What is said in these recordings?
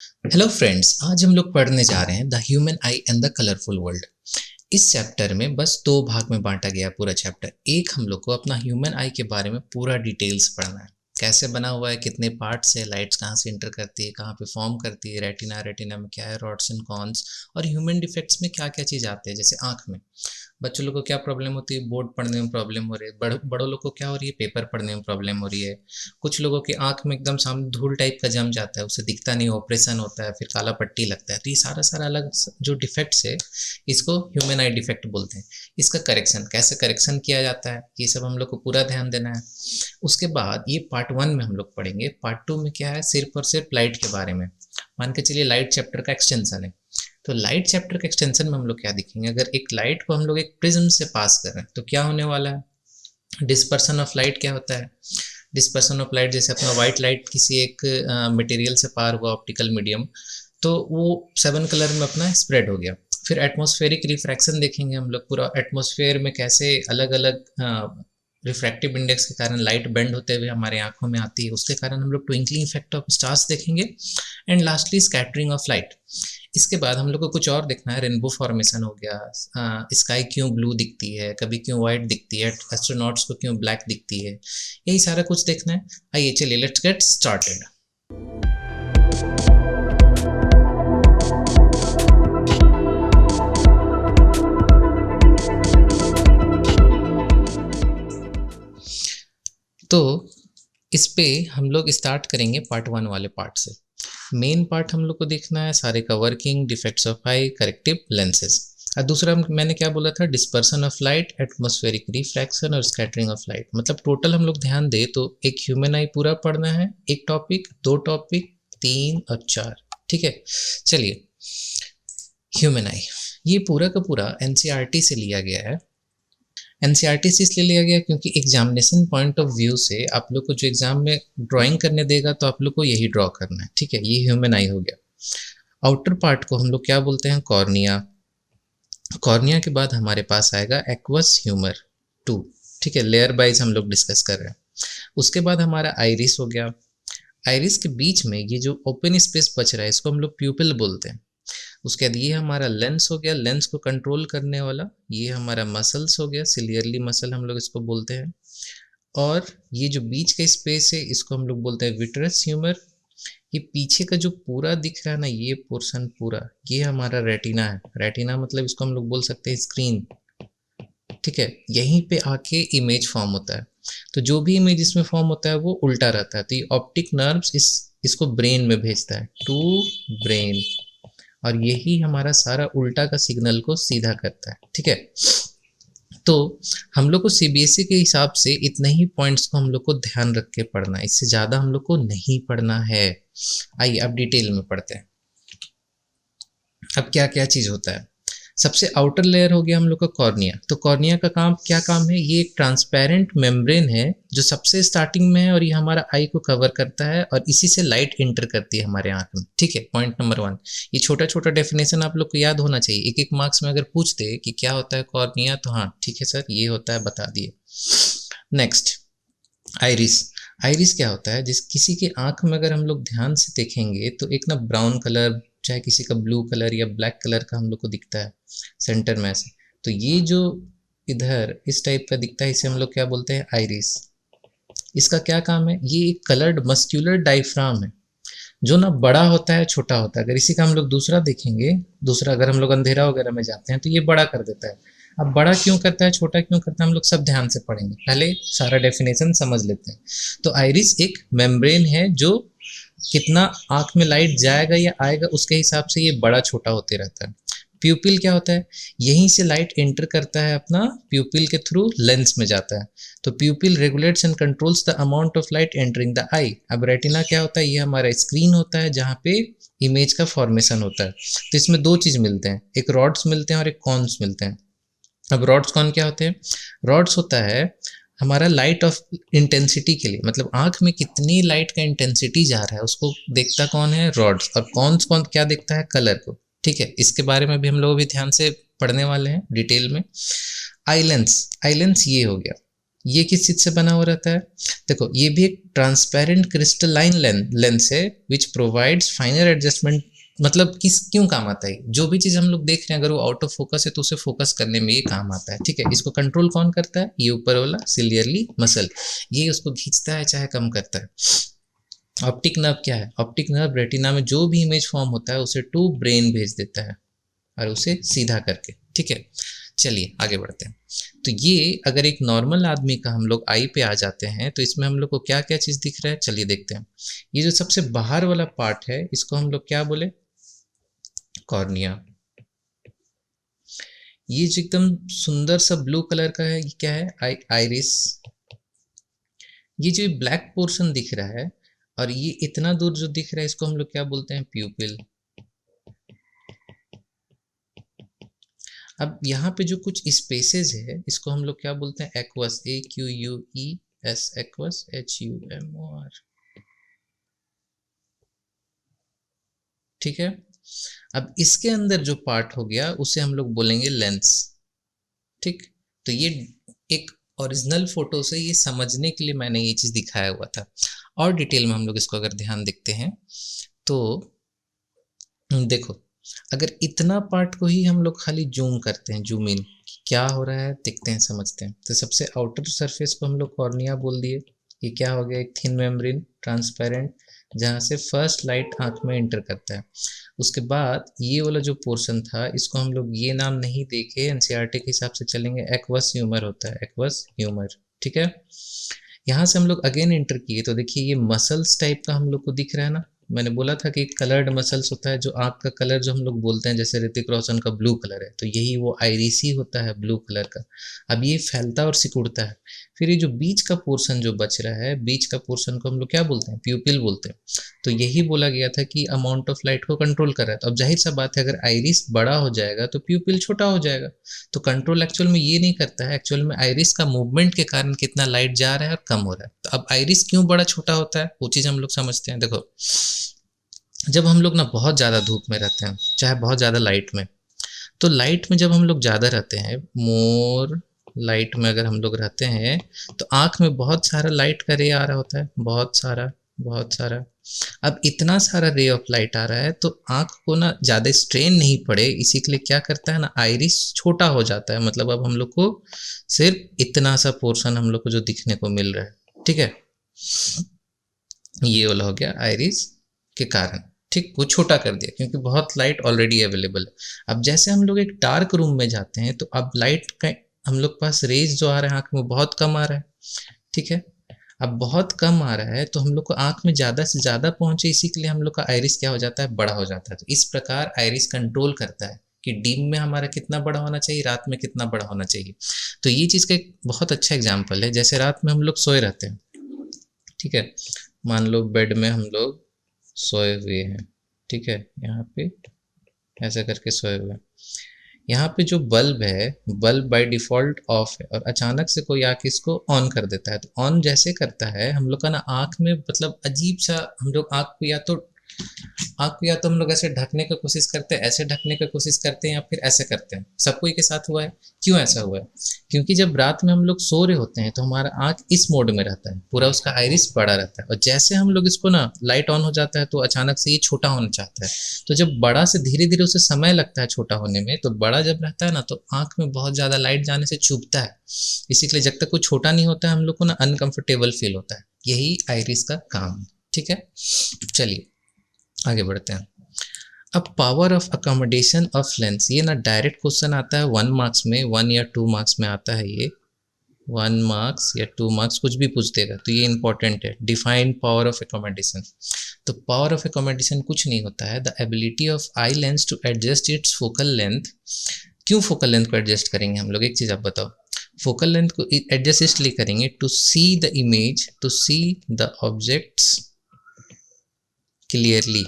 Hello friends, आज हम लोग पढ़ने जा रहे हैं the human I and the colourful world. इस चैप्टर में बस दो भाग में बांटा गया पूरा चैप्टर। एक हम लोग को अपना ह्यूमन आई के बारे में पूरा डिटेल्स पढ़ना है, कैसे बना हुआ है, कितने पार्ट्स है, लाइट्स कहाँ से इंटर करती है, कहाँ पे फॉर्म करती है, रेटिना रेटिना में क्या है, रॉड्स एंड कॉन्स, और ह्यूमन डिफेक्ट्स में क्या क्या चीज़ आते हैं। जैसे आँख में बच्चों लोग को क्या प्रॉब्लम होती है, बोर्ड पढ़ने में प्रॉब्लम हो रही है, बड़ों लोग को क्या हो रही है, पेपर पढ़ने में प्रॉब्लम हो रही है। कुछ लोगों की आंख में एकदम सामने धूल टाइप का जम जाता है, उसे दिखता नहीं, ऑपरेशन होता है, फिर काला पट्टी लगता है। तो ये सारा सारा अलग जो डिफेक्ट्स है, इसको ह्यूमन आई डिफेक्ट बोलते हैं। इसका करेक्शन कैसे करेक्शन किया जाता है, ये सब हम लोग को पूरा ध्यान देना है। उसके बाद ये पार्ट 1 में हम लोग पढ़ेंगे। पार्ट 2 में क्या है, सिर्फ और सिर्फ लाइट के बारे में। मान के चलिए लाइट चैप्टर का एक्सटेंशन है, तो लाइट चैप्टर के एक्सटेंशन में हम लोग क्या दिखेंगे, अगर एक लाइट को हम लोग एक प्रिज्म से पास कर रहे हैं तो क्या होने वाला है। डिस्पर्सन ऑफ लाइट क्या होता है, डिस्पर्सन ऑफ लाइट जैसे अपना व्हाइट लाइट किसी एक मटेरियल से पार हुआ ऑप्टिकल मीडियम, तो वो 7 कलर में अपना स्प्रेड हो गया। फिर एटमॉस्फेरिक रिफ्रैक्शन देखेंगे हम लोग, पूरा एटमॉस्फेयर में कैसे अलग अलग रिफ्रैक्टिव इंडेक्स के कारण लाइट बेंड होते हुए हमारे आंखों में आती है, उसके कारण हम लोग ट्विंकलिंग इफेक्ट ऑफ स्टार्स देखेंगे। And lastly scattering of light. इसके बाद हम लोग को कुछ और देखना है, रेनबो फॉर्मेशन हो गया, स्काई क्यों ब्लू दिखती है, कभी क्यों वाइट दिखती है, एस्ट्रोनॉट्स को क्यों ब्लैक दिखती है, यही सारा कुछ देखना है। आइए चलिए लेट्स गेट स्टार्टेड। तो इस पे हम लोग स्टार्ट करेंगे पार्ट 1 वाले पार्ट से। मेन पार्ट हम लोग को देखना है सारे का working, defects of I, corrective lenses. और दूसरा मैंने क्या बोला था, dispersion of light, atmospheric refraction और स्कैटरिंग ऑफ लाइट। मतलब टोटल हम लोग ध्यान दे तो एक ह्यूमन आई पूरा पढ़ना है, एक टॉपिक, दो टॉपिक, 3 और 4। ठीक है, चलिए। ह्यूमन आई ये पूरा का पूरा एनसीईआरटी से लिया गया है। एनसीईआरटी से इसलिए लिया गया क्योंकि एग्जामिनेशन पॉइंट ऑफ व्यू से आप लोग को जो एग्जाम में ड्राइंग करने देगा तो आप लोग को यही ड्रॉ करना है। ठीक है, ये ह्यूमन आई हो गया। आउटर पार्ट को हम लोग क्या बोलते हैं, कॉर्निया। कॉर्निया के बाद हमारे पास आएगा एक्वस ह्यूमर 2। ठीक है, लेयर वाइज हम लोग डिस्कस कर रहे हैं। उसके बाद हमारा आइरिस हो गया। आइरिस के बीच में ये जो ओपन स्पेस बच रहा है इसको हम लोग प्यूपिल बोलते हैं। उसके बाद ये हमारा लेंस हो गया, लेंस को कंट्रोल करने वाला। ये हमारा मसल्स हो गया, सिलियरली मसल हम लोग इसको बोलते हैं। और ये जो बीच का स्पेस है इसको हम लोग बोलते हैं विट्रस ह्यूमर। ये पीछे का जो पूरा दिख रहा है ना, ये पोर्शन पूरा, ये हमारा रेटिना है। रेटिना मतलब इसको हम लोग बोल सकते हैं स्क्रीन। ठीक है, यहीं पे आके इमेज फॉर्म होता है। तो जो भी इमेज इसमें फॉर्म होता है वो उल्टा रहता है, तो ये ऑप्टिक नर्व्स इसको ब्रेन में भेजता है, टू ब्रेन, और यही हमारा सारा उल्टा का सिग्नल को सीधा करता है। ठीक है, तो हम लोग को सीबीएसई के हिसाब से इतने ही पॉइंट्स को हम लोग को ध्यान रख के पढ़ना है, इससे ज़्यादा हम लोग को नहीं पढ़ना है। आइए अब डिटेल में पढ़ते हैं। अब क्या क्या चीज़ होता है। सबसे आउटर लेयर हो गया हम लोग का कॉर्निया। तो कॉर्निया का क्या काम है, ये एक ट्रांसपेरेंट मेम्ब्रेन है जो सबसे स्टार्टिंग में है, और ये हमारा आई को कवर करता है और इसी से लाइट इंटर करती है हमारे आंख में। ठीक है, पॉइंट नंबर 1। ये छोटा छोटा डेफिनेशन आप लोग को याद होना चाहिए। एक एक मार्क्स में अगर पूछते कि क्या होता है कॉर्निया, तो हाँ ठीक है सर ये होता है, बता दिए। Next, iris. आइरिस क्या होता है, जिस किसी के आंख में अगर हम लोग ध्यान से देखेंगे तो एक ना ब्राउन कलर, चाहे किसी का ब्लू कलर या ब्लैक कलर का हम लोग को दिखता है सेंटर में से। तो ये जो इधर इस टाइप का दिखता है इसे हम लोग क्या बोलते हैं, आइरिस। इसका क्या काम है, ये एक कलर्ड मस्क्यूलर डायफ्राम है जो ना बड़ा होता है छोटा होता है। अगर इसी का हम लोग दूसरा देखेंगे, दूसरा अगर हम लोग अंधेरा वगैरह में जाते हैं तो ये बड़ा कर देता है। अब बड़ा क्यों करता है, छोटा क्यों करता है, हम लोग सब ध्यान से पढ़ेंगे, पहले सारा डेफिनेशन समझ लेते हैं। तो आइरिस एक मेम्ब्रेन है जो कितना आंख में लाइट जाएगा या आएगा उसके हिसाब से ये बड़ा छोटा होते रहता है। प्यूपिल क्या होता है, यहीं से लाइट एंटर करता है, अपना प्यूपिल के थ्रू लेंस में जाता है। तो pupil regulates and controls the amount of light entering the eye. अब रेटिना क्या होता है, ये हमारा स्क्रीन होता है जहाँ पे इमेज का फॉर्मेशन होता है। तो इसमें दो चीज़ मिलते हैं, एक रॉड्स मिलते हैं और एक कॉन्स मिलते हैं। अब रॉड्स कॉन क्या होते हैं, रॉड्स होता है हमारा लाइट ऑफ इंटेंसिटी के लिए, मतलब आंख में कितनी लाइट का इंटेंसिटी जा रहा है उसको देखता कौन है, रॉड्स। और कौन क्या देखता है, कलर को। ठीक है, इसके बारे में भी हम लोग भी ध्यान से पढ़ने वाले हैं डिटेल में। आइलेंस, आइलेंस ये हो गया, ये किस चीज से बना हुआ रहता है? देखो ये भी एक ट्रांसपेरेंट क्रिस्टलाइन लेंस है विच प्रोवाइड्स फाइनर एडजस्टमेंट। मतलब किस क्यों काम आता है? जो भी चीज हम लोग देख रहे हैं अगर वो आउट ऑफ फोकस है तो उसे फोकस करने में ये काम आता है। ठीक है, इसको कंट्रोल कौन करता है? ये ऊपर वाला सिलियरली मसल, ये उसको खींचता है चाहे कम करता है। ऑप्टिक नर्व क्या है? ऑप्टिक नर्व रेटिना में जो भी इमेज फॉर्म होता है उसे टू ब्रेन भेज देता है और उसे सीधा करके। ठीक है, चलिए आगे बढ़ते हैं। तो ये अगर एक नॉर्मल आदमी का हम लोग आई पे आ जाते हैं तो इसमें हम लोग को क्या क्या चीज़ दिख रहा है, चलिए देखते हैं। ये जो सबसे बाहर वाला पार्ट है इसको हम लोग क्या बोले? कॉर्निया। ये जो एकदम सुंदर सा ब्लू कलर का है ये क्या है? आइरिस। ये जो ब्लैक पोर्शन दिख रहा है और ये इतना दूर जो दिख रहा है इसको हम लोग क्या बोलते हैं? प्यूपिल। अब यहाँ पे जो कुछ स्पेसेस है इसको हम लोग क्या बोलते हैं? एक्वस। AQUES, aqueous, HUMOR। ठीक है, अब इसके अंदर जो पार्ट हो गया उसे हम लोग बोलेंगे लेंस। ठीक, तो ये एक ओरिजिनल फोटो से ये समझने के लिए मैंने ये चीज़ दिखाया हुआ था। और डिटेल में हम लोग इसको अगर ध्यान देखते हैं तो देखो, अगर इतना पार्ट को ही हम लोग खाली जूम करते हैं, जूम इन, क्या हो रहा है देखते हैं, समझते हैं। तो सबसे आउटर सरफेस को हम लोग कॉर्निया बोल दिए। ये क्या हो गया? एक थिन मेम्ब्रेन, ट्रांसपेरेंट, जहाँ से फर्स्ट लाइट आंख में एंटर करता है। उसके बाद ये वाला जो पोर्शन था इसको हम लोग ये नाम नहीं देके एनसीईआरटी के हिसाब से चलेंगे, एक्वस ह्यूमर होता है, एक्वस ह्यूमर। ठीक है, यहाँ से हम लोग अगेन एंटर किए तो देखिए ये मसल्स टाइप का हम लोग को दिख रहा है ना। मैंने बोला था कि कलर्ड मसल्स होता है, जो आँख का कलर जो हम लोग बोलते हैं, जैसे ऋतिक रोशन का ब्लू कलर है तो यही वो आइरिस ही होता है ब्लू कलर का। अब ये फैलता और सिकुड़ता है। फिर ये जो बीच का पोर्शन जो बच रहा है, बीच का पोर्शन को हम लोग क्या बोलते हैं? प्यूपिल बोलते हैं। तो यही बोला गया था कि अमाउंट ऑफ लाइट को कंट्रोल कर रहा है। तो अब जाहिर सा बात है अगर आइरिस बड़ा हो जाएगा तो प्यूपिल छोटा हो जाएगा। तो कंट्रोल एक्चुअल में ये नहीं करता है, एक्चुअल में आइरिस का मूवमेंट के कारण कितना लाइट जा रहा है और कम हो रहा है। तो अब आइरिस क्यों बड़ा छोटा होता है वो चीज़ हम लोग समझते हैं। देखो, जब हम लोग ना बहुत ज़्यादा धूप में रहते हैं चाहे बहुत ज़्यादा लाइट में, तो लाइट में जब हम लोग ज़्यादा रहते हैं, मोर लाइट में अगर हम लोग रहते हैं तो आँख में बहुत सारा लाइट का रे आ रहा होता है, बहुत सारा बहुत सारा। अब इतना सारा रे ऑफ लाइट आ रहा है तो आँख को ना ज़्यादा स्ट्रेन नहीं पड़े इसी के लिए क्या करता है ना, आइरिस छोटा हो जाता है। मतलब अब हम लोग को सिर्फ इतना सा पोर्शन हम लोग को जो दिखने को मिल रहा है। ठीक है, ये वाला हो गया आइरिस के कारण। ठीक, वो छोटा कर दिया क्योंकि बहुत लाइट ऑलरेडी अवेलेबल है। अब जैसे हम लोग एक डार्क रूम में जाते हैं तो अब लाइट का हम लोग पास रेज जो आ रहा है आँख में बहुत कम आ रहा है। ठीक है, अब बहुत कम आ रहा है तो हम लोग को आँख में ज़्यादा से ज़्यादा पहुँचे, इसी के लिए हम लोग का आइरिस क्या हो जाता है? बड़ा हो जाता है। तो इस प्रकार आइरिस कंट्रोल करता है कि डीम में हमारा कितना बड़ा होना चाहिए, रात में कितना बड़ा होना चाहिए। तो ये चीज़ का एक बहुत अच्छा एग्जाम्पल है। जैसे रात में हम लोग सोए रहते हैं, ठीक है, मान लो बेड में हम लोग सोए हुए हैं, ठीक है, यहाँ पे ऐसा करके सोए हुए हैं। यहाँ पे जो बल्ब है, बल्ब बाय डिफ़ॉल्ट ऑफ है और अचानक से कोई आके इसको ऑन कर देता है। तो ऑन जैसे करता है हम लोग का ना आँख में मतलब अजीब सा, हम लोग आँख को या तो हम लोग ऐसे ढकने का कोशिश करते हैं, ऐसे ढकने का कोशिश करते हैं या फिर ऐसे करते हैं। सबको ही के साथ हुआ है। क्यों ऐसा हुआ है? क्योंकि जब रात में हम लोग सो रहे होते हैं तो हमारा आँख इस मोड में रहता है, पूरा उसका आइरिस बड़ा रहता है और जैसे हम लोग इसको ना लाइट ऑन हो जाता है तो अचानक से ये छोटा होना चाहता है। तो जब बड़ा से धीरे धीरे उसे समय लगता है छोटा होने में, तो बड़ा जब रहता है ना तो आँख में बहुत ज़्यादा लाइट जाने से चुभता है। इसी के लिए जब तक वो छोटा नहीं होता है हम लोग को ना अनकंफर्टेबल फील होता है। यही आइरिस का काम है। ठीक है, चलिए आगे बढ़ते हैं। अब power of accommodation of lens, ये ना डायरेक्ट क्वेश्चन आता है 1 मार्क्स में, 1 या 2 मार्क्स में आता है। ये 1 मार्क्स या 2 मार्क्स कुछ भी पूछ देगा, तो ये इंपॉर्टेंट है। Define power of accommodation. तो पावर ऑफ अकोमोडेशन कुछ नहीं होता है, the ability of eye lens to adjust its focal length. क्यों फोकल लेंथ को एडजस्ट करेंगे हम लोग? एक चीज़ आप बताओ। फोकल लेंथ को एडजस्ट इसलिए करेंगे to see the image, to see the objects clearly.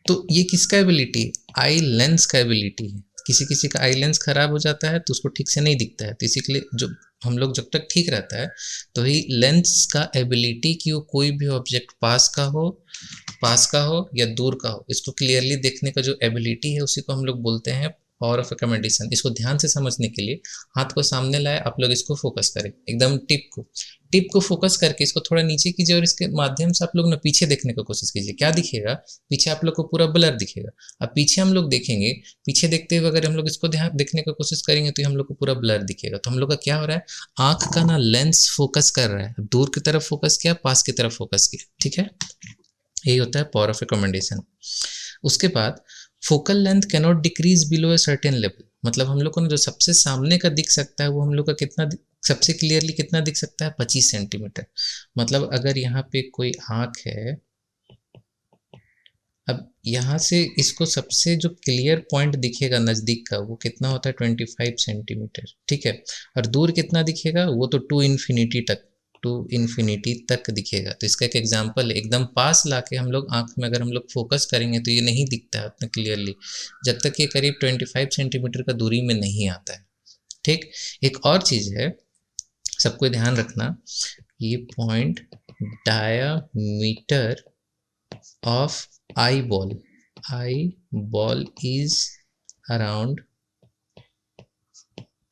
तो ये किसका एबिलिटी है? आई लेंस का एबिलिटी है। किसी किसी का आई लेंस खराब हो जाता है तो उसको ठीक से नहीं दिखता है, तो इसी के लिए जो हम लोग जब तक ठीक रहता है तो ही लेंस का एबिलिटी कि वो कोई भी ऑब्जेक्ट पास का हो या दूर का हो, इसको क्लियरली देखने का जो एबिलिटी है उसी को हम लोग बोलते हैं पावर ऑफ रिकमेंडेशन, इसको ध्यान से समझने के लिए हाथ को सामने लाए, आप लोग इसको फोकस करें एकदम टिप को फोकस करके इसको थोड़ा नीचे कीजिए और इसके माध्यम से आप लोग ना पीछे देखने की कोशिश कीजिए। क्या दिखेगा? पीछे आप लोग को पूरा ब्लर दिखेगा। अब पीछे हम लोग देखेंगे, पीछे देखते हुए अगर हम लोग इसको ध्यान देखने की कोशिश करेंगे तो हम लोग को पूरा ब्लर दिखेगा। तो हम लोग का क्या हो रहा है, आंख का ना लेंस फोकस कर रहा है, दूर की तरफ फोकस किया, पास की तरफ फोकस किया, ठीक है। यही होता है पावर ऑफ रिकमेंडेशन। उसके बाद focal length cannot decrease below a certain level, मतलब हम लोग को जो सबसे सामने का दिख सकता है वो हम लोग का कितना सबसे क्लियरली कितना दिख सकता है, 25 सेंटीमीटर। मतलब अगर यहाँ पे कोई आँख है, अब यहाँ से इसको सबसे जो क्लियर पॉइंट दिखेगा नज़दीक का वो कितना होता है, 25 सेंटीमीटर, ठीक है। और दूर कितना दिखेगा, वो तो टू इन्फिनिटी तक दिखेगा। तो इसका एक एग्जांपल है, एकदम पास लाके हम लोग आँख में अगर हम लोग फोकस करेंगे तो ये नहीं दिखता है उतना क्लियरली, जब तक ये करीब 25 सेंटीमीटर का दूरी में नहीं आता है, ठीक। एक और चीज़ है, सबको ध्यान रखना, ये point diameter of eye ball is around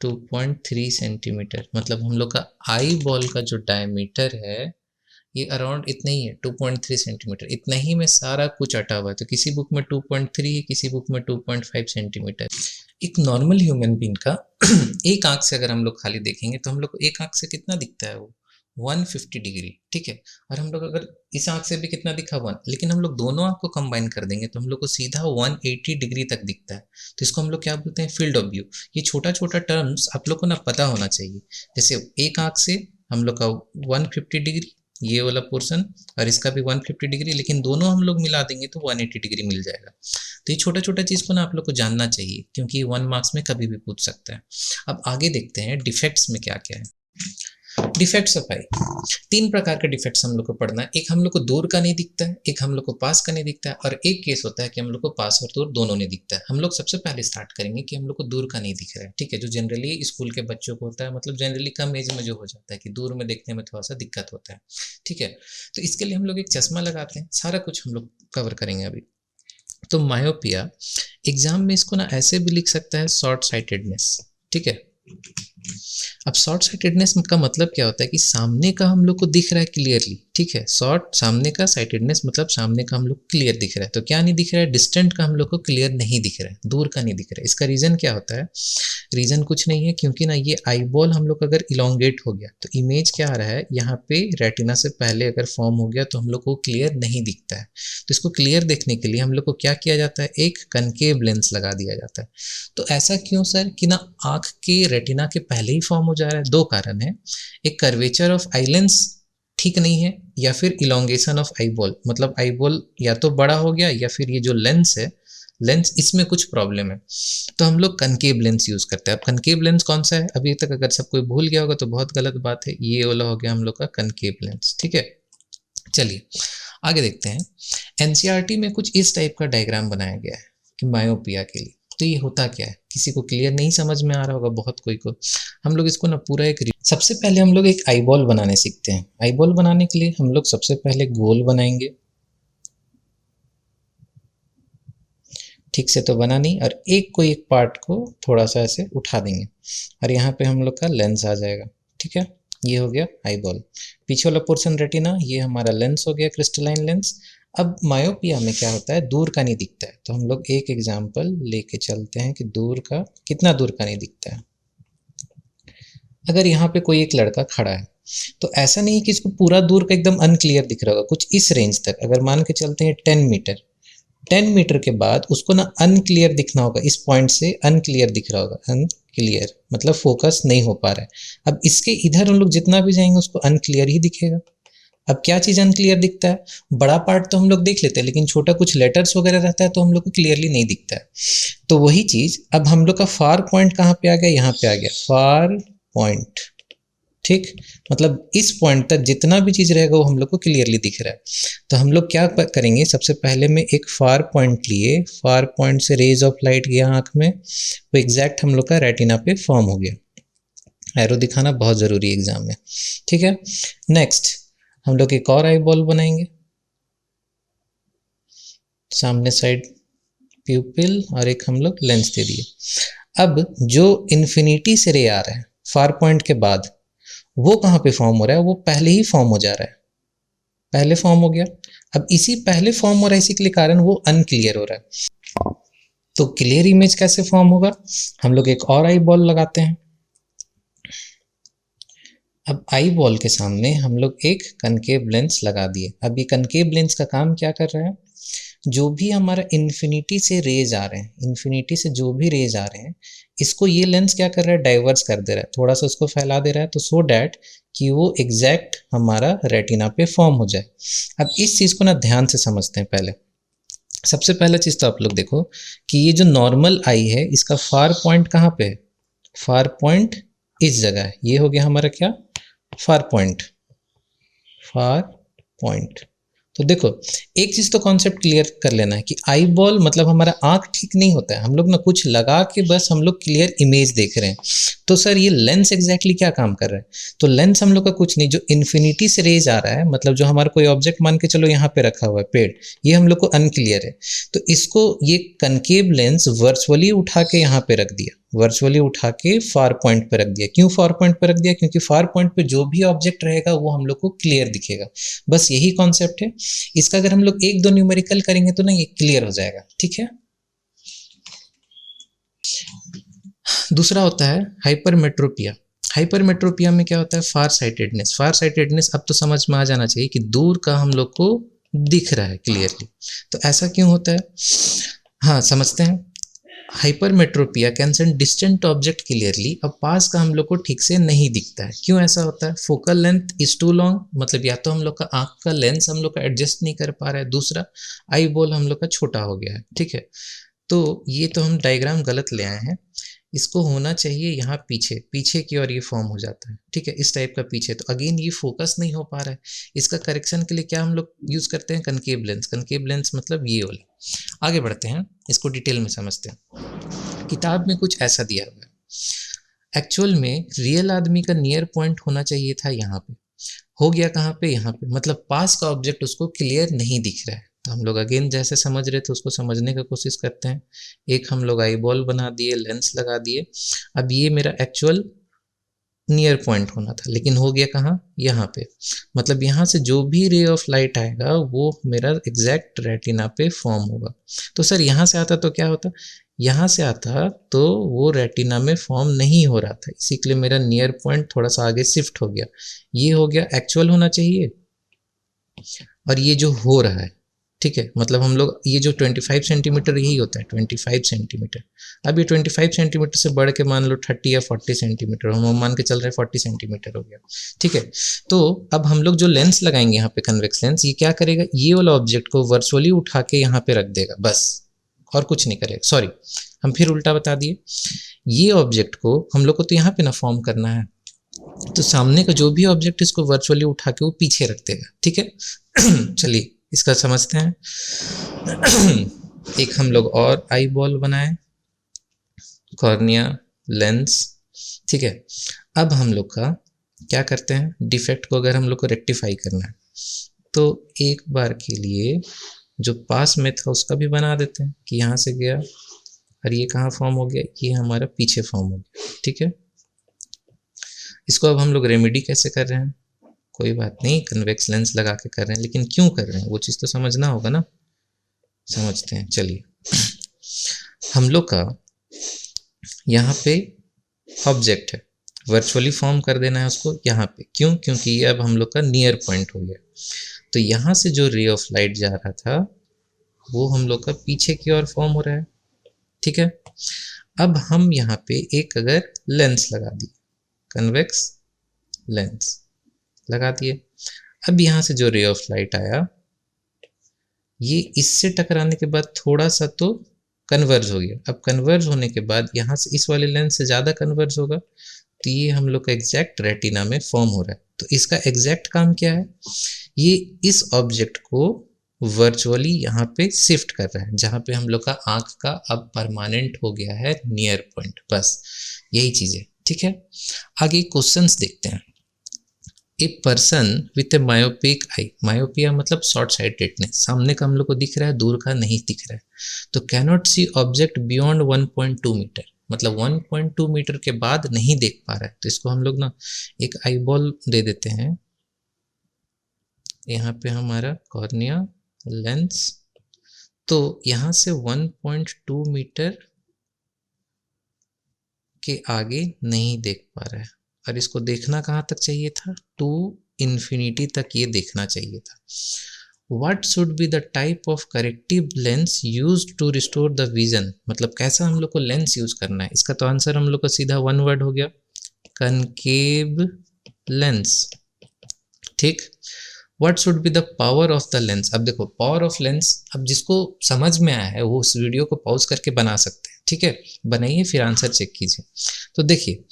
2.3 centimetre. मतलब हम लोग का आई बॉल का जो डायमीटर है ये अराउंड इतना ही है, 2.3 सेंटीमीटर। इतना ही में सारा कुछ अटा हुआ है। तो किसी बुक में 2.3 है, किसी बुक में 2.5 सेंटीमीटर। एक नॉर्मल ह्यूमन बीइंग का एक आंख से अगर हम लोग खाली देखेंगे तो हम लोग को एक आंख से कितना दिखता है, वो 150 डिग्री, ठीक है। और हम लोग अगर इस आंख से भी कितना दिखा 1, लेकिन हम लोग दोनों आंख को कंबाइन कर देंगे तो हम लोग को सीधा 180 डिग्री तक दिखता है। तो इसको हम लोग क्या बोलते हैं, फील्ड ऑफ व्यू। ये छोटा छोटा टर्म्स आप लोग को ना पता होना चाहिए। जैसे एक आंख से हम लोग का 150 डिग्री ये वाला पोर्शन, और इसका भी 150 डिग्री, लेकिन दोनों हम लोग मिला देंगे तो 180 डिग्री मिल जाएगा। तो ये छोटा छोटा चीज़ को ना आप लोग को जानना चाहिए, क्योंकि 1 मार्क्स में कभी भी पूछ सकता है। अब आगे देखते हैं डिफेक्ट्स में क्या क्या है। डिफेक्ट्स ऑफ आई, 3 प्रकार के डिफेक्ट्स हम लोग को पढ़ना है। एक हम लोग को दूर का नहीं दिखता है, एक हम लोग को पास का नहीं दिखता है, और एक केस होता है कि हम लोग को पास और दूर दोनों नहीं दिखता है। हम लोग सबसे पहले स्टार्ट करेंगे कि हम लोग को दूर का नहीं दिख रहा है, ठीक है, जो जनरली स्कूल के बच्चों को होता है, मतलब जनरली कम एज में जो हो जाता है कि दूर में देखने में थोड़ा सा दिक्कत होता है, ठीक है। तो इसके लिए हम लोग एक चश्मा लगाते हैं, सारा कुछ हम लोग कवर करेंगे अभी। तो मायोपिया, एग्जाम में इसको ना ऐसे भी लिख सकता है शॉर्ट साइटेडनेस, ठीक है। अब शॉर्ट साइटेडनेस का मतलब क्या होता है कि सामने का हम लोग को दिख रहा है क्लियरली, ठीक है। शॉर्ट सामने का, साइटेडनेस मतलब सामने का हम लोग क्लियर दिख रहा है। तो क्या नहीं दिख रहा है, डिस्टेंट का हम लोग को क्लियर नहीं दिख रहा है, दूर का नहीं दिख रहा है। इसका रीज़न क्या होता है, रीज़न कुछ नहीं है, क्योंकि ना ये आई बॉल हम लोग अगर इलोंगेट हो गया तो इमेज क्या आ रहा है, यहाँ पे रेटिना से पहले अगर फॉर्म हो गया तो हम लोग को क्लियर नहीं दिखता है। तो इसको क्लियर देखने के लिए हम लोग को क्या किया जाता है, एक कनकेव लेंस लगा दिया जाता है। तो ऐसा क्यों सर, कि ना आँख के रेटिना के पहले ही फॉर्म हो जा रहा है। 2 कारण है, एक कर्वेचर ऑफ आई लेंस ठीक नहीं है, या फिर इलोंगेशन ऑफ आई बॉल, मतलब आई बॉल या तो बड़ा हो गया या फिर ये जो लेंस है, लेंस इसमें कुछ प्रॉब्लम है। तो हम लोग कनकेव लेंस यूज करते हैं। अब कनकेव लेंस कौन सा है, अभी तक अगर सब कोई भूल गया होगा तो बहुत गलत बात है। ये वाला हो गया हम लोग का कनकेव लेंस, ठीक है। चलिए आगे देखते हैं। एनसीईआरटी में कुछ इस टाइप का डायग्राम बनाया गया है कि मायोपिया के लिए। तो ये होता क्या है, किसी को क्लियर नहीं समझ में आ रहा होगा, बहुत कोई को। हम लोग इसको ना पूरा एक, सबसे पहले हम लोग एक आई बॉल बनाने सीखते हैं। आई बॉल बनाने के लिए हम लोग सबसे पहले गोल बनाएंगे, ठीक से तो बना नहीं, और एक पार्ट को थोड़ा सा ऐसे उठा देंगे और यहाँ पे हम लोग का लेंस आ जाएगा, ठीक है। ये हो गया आई बॉल। पीछे वाला पोर्शन रेटिना, ये हमारा लेंस हो गया, क्रिस्टलाइन लेंस। अब मायोपिया में क्या होता है, दूर का नहीं दिखता है। तो हम लोग एक एग्जाम्पल लेके चलते हैं कि दूर का, कितना दूर का नहीं दिखता है। अगर यहाँ पे कोई एक लड़का खड़ा है तो ऐसा नहीं है कि इसको पूरा दूर का एकदम अनक्लियर दिख रहा होगा, कुछ इस रेंज तक। अगर मान के चलते हैं 10 मीटर, 10 मीटर के बाद उसको ना अनक्लियर दिखना होगा, इस पॉइंट से अनक्लियर दिख रहा होगा, अनक्लियर मतलब फोकस नहीं हो पा रहा है। अब इसके इधर हम लोग जितना भी जाएंगे उसको अनक्लियर ही दिखेगा। अब क्या चीज़ अनक्लियर दिखता है, बड़ा पार्ट तो हम लोग देख लेते हैं, लेकिन छोटा कुछ लेटर्स वगैरह रहता है तो हम लोग को क्लियरली नहीं दिखता है। तो वही चीज़ अब हम लोग का फार पॉइंट कहाँ पे आ गया, यहाँ पे आ गया फार पॉइंट, ठीक। मतलब इस पॉइंट तक जितना भी चीज़ रहेगा वो हम लोग को क्लियरली दिख रहा है। तो हम लोग क्या करेंगे, सबसे पहले में एक फार पॉइंट लिए, फार पॉइंट से रेज ऑफ लाइट गया आँख में, वो एग्जैक्ट हम लोग का रेटिना पे फॉर्म हो गया। एरो दिखाना बहुत ज़रूरी है एग्जाम में, ठीक है। नेक्स्ट हम लोग एक और आई बॉल बनाएंगे, सामने साइड प्यूपिल और एक हम लोग लेंस दे दिए। अब जो इन्फिनिटी से रे आ रहा है फार पॉइंट के बाद, वो कहाँ पे फॉर्म हो रहा है? वो पहले ही फॉर्म हो जा रहा है, पहले फॉर्म हो गया। अब इसी पहले फॉर्म हो रहा है, इसी के कारण वो अनक्लियर हो रहा है। तो क्लियर इमेज कैसे फॉर्म होगा? हम लोग एक और आई बॉल लगाते हैं। अब आई बॉल के सामने हम लोग एक कनकेव लेंस लगा दिए। अब ये कनकेव लेंस का काम क्या कर रहा है? जो भी हमारा इन्फिनिटी से रेज आ रहे हैं, इन्फिनिटी से जो भी रेज आ रहे हैं, इसको ये लेंस क्या कर रहा है? डाइवर्स कर दे रहा है, थोड़ा सा उसको फैला दे रहा है, तो सो डैट कि वो एग्जैक्ट हमारा रेटिना पे फॉर्म हो जाए। अब इस चीज़ को ना ध्यान से समझते हैं। पहले सबसे पहला चीज़ तो आप लोग देखो कि ये जो नॉर्मल आई है, इसका फार पॉइंट कहाँ पे है? फार पॉइंट इस जगह है। ये हो गया हमारा क्या? Far point. Far point. तो देखो, एक चीज तो कॉन्सेप्ट क्लियर कर लेना है कि आई बॉल मतलब हमारा आंख ठीक नहीं होता है, हम लोग ना कुछ लगा के बस हम लोग क्लियर इमेज देख रहे हैं। तो सर ये लेंस एग्जैक्टली क्या काम कर रहा है? तो लेंस हम लोग का कुछ नहीं, जो इन्फिनिटी से रेज आ रहा है, मतलब जो हमारा कोई ऑब्जेक्ट मान के चलो यहाँ पे रखा हुआ है पेड़, ये हम लोग को अनक्लियर है, तो इसको ये कनकेव लेंस वर्चुअली उठा के यहाँ पे रख दिया, वर्चुअली उठा के फार पॉइंट पे रख दिया। क्यों फार पॉइंट पे रख दिया? क्योंकि फार पॉइंट पे जो भी ऑब्जेक्ट रहेगा वो हम लोग को क्लियर दिखेगा। बस यही कॉन्सेप्ट है। इसका अगर हम लोग एक दो न्यूमेरिकल करेंगे तो ना ये क्लियर हो जाएगा, ठीक है। दूसरा होता है हाइपरमेट्रोपिया। हाइपरमेट्रोपिया में क्या होता है? फार साइटेडनेस। फार साइटेडनेस अब तो समझ में आ जाना चाहिए कि दूर का हम लोग को दिख रहा है क्लियरली। तो ऐसा क्यों होता है? हाँ, समझते हैं। Hypermetropia can send distant object clearly. अब पास का हम लोग को ठीक से नहीं दिखता है। क्यों ऐसा होता है? Focal length is too long, मतलब या तो हम लोग का आंख का लेंस हम लोग का एडजस्ट नहीं कर पा रहा है, दूसरा आई बॉल हम लोग का छोटा हो गया है, ठीक है। तो ये तो हम डायग्राम गलत ले आए हैं, इसको होना चाहिए यहाँ पीछे, पीछे की ओर ये फॉर्म हो जाता है, ठीक है, इस टाइप का पीछे। तो अगेन ये फोकस नहीं हो पा रहा है। इसका करेक्शन के लिए क्या हम लोग यूज करते हैं? Concave lens. कनकेव लेंस मतलब ये वाला। आगे बढ़ते हैं, इसको डिटेल में समझते हैं। किताब में कुछ ऐसा दिया हुआ है। एक्चुअल में रियल आदमी का नियर पॉइंट होना चाहिए था यहाँ पे, हो गया कहाँ पे? यहाँ पे। मतलब पास का ऑब्जेक्ट उसको क्लियर नहीं दिख रहा है। तो हम लोग अगेन जैसे समझ रहे थे उसको समझने का कोशिश करते हैं। एक हम लोग आई बॉल बना दिए, लेंस लगा दिए। अब ये मेरा एक्चुअल नियर पॉइंट होना था, लेकिन हो गया कहाँ? यहाँ पे। मतलब यहाँ से जो भी रे ऑफ लाइट आएगा वो मेरा एग्जैक्ट रेटिना पे फॉर्म होगा। तो सर यहाँ से आता तो क्या होता? यहाँ से आता तो वो रेटिना में फॉर्म नहीं हो रहा था, इसी के लिए मेरा नियर पॉइंट थोड़ा सा आगे शिफ्ट हो गया। ये हो गया एक्चुअल होना चाहिए, और ये जो हो रहा है, ठीक है, मतलब हम लोग ये जो 25 सेंटीमीटर यही होता है, 25 सेंटीमीटर। अब ये 25 सेंटीमीटर से बढ़ के मान लो 30 या 40 सेंटीमीटर, हम मान के चल रहे हैं 40 सेंटीमीटर हो गया, ठीक है। तो अब हम लोग जो लेंस लगाएंगे यहाँ पे, कन्वेक्स लेंस, ये क्या करेगा? ये वाला ऑब्जेक्ट को वर्चुअली उठा के यहाँ पे रख देगा, बस, और कुछ नहीं करेगा। सॉरी, हम फिर उल्टा बता दिए। ये ऑब्जेक्ट को हम लोग को तो यहाँ पे ना फॉर्म करना है, तो सामने का जो भी ऑब्जेक्ट इसको वर्चुअली उठा के वो पीछे रख देगा, ठीक है। चलिए इसका समझते हैं। एक हम लोग और आई बॉल बनाए, कॉर्निया, लेंस, ठीक है। अब हम लोग का क्या करते हैं? डिफेक्ट को अगर हम लोग को रेक्टिफाई करना है तो एक बार के लिए जो पास में था उसका भी बना देते हैं कि यहाँ से गया और ये कहाँ फॉर्म हो गया? ये हमारा पीछे फॉर्म हो गया, ठीक है। इसको अब हम लोग रेमेडी कैसे कर रहे हैं? कोई बात नहीं, कन्वेक्स लेंस लगा के कर रहे हैं, लेकिन क्यों कर रहे हैं वो चीज़ तो समझना होगा ना। समझते हैं, चलिए। हम लोग का यहाँ पे ऑब्जेक्ट है, वर्चुअली फॉर्म कर देना है उसको यहाँ पे। क्यों? क्योंकि ये अब हम लोग का नियर पॉइंट हो गया। तो यहाँ से जो रे ऑफ लाइट जा रहा था वो हम लोग का पीछे की ओर फॉर्म हो रहा है, ठीक है। अब हम यहाँ पे एक अगर लेंस लगा दिए, कन्वेक्स लेंस लगा दिए, अब यहाँ से जो रे ऑफ लाइट आया ये इससे टकराने के बाद थोड़ा सा तो कन्वर्ज हो गया। अब कन्वर्ज होने के बाद यहाँ से इस वाले लेंस से ज़्यादा कन्वर्ज होगा, तो ये हम लोग का एग्जैक्ट रेटिना में फॉर्म हो रहा है। तो इसका एग्जैक्ट काम क्या है? ये इस ऑब्जेक्ट को वर्चुअली यहाँ पे शिफ्ट कर रहा है, जहाँ पे हम लोग का आँख का अब परमानेंट हो गया है नियर पॉइंट, बस यही चीज़ है, ठीक है। आगे क्वेश्चंस देखते हैं। A person with A myopic eye, myopia मतलब शॉर्ट साइटेडनेस, सामने का हम लोग को दिख रहा है, दूर का नहीं दिख रहा है, तो cannot see object beyond 1.2 metre, मतलब 1.2 मीटर के बाद नहीं देख पा रहा है। तो इसको हम लोग ना एक आई बॉल दे देते हैं, यहाँ पे हमारा कॉर्निया लेंस, तो यहाँ से 1.2 मीटर के आगे नहीं देख पा रहा है, और इसको देखना कहाँ तक चाहिए था, टू इन्फिनिटी तक ये देखना चाहिए था। What should be the type of corrective lens used to restore the vision, मतलब कैसा हम लोग को लेंस यूज करना है, इसका तो आंसर हम लोग का सीधा वन वर्ड हो गया, कनकेव लेंस। ठीक, What should be the power of the lens, अब देखो पावर ऑफ लेंस, अब जिसको समझ में आया है वो उस वीडियो को पॉज करके बना सकते हैं, ठीक है, बनाइए फिर आंसर चेक कीजिए। तो देखिए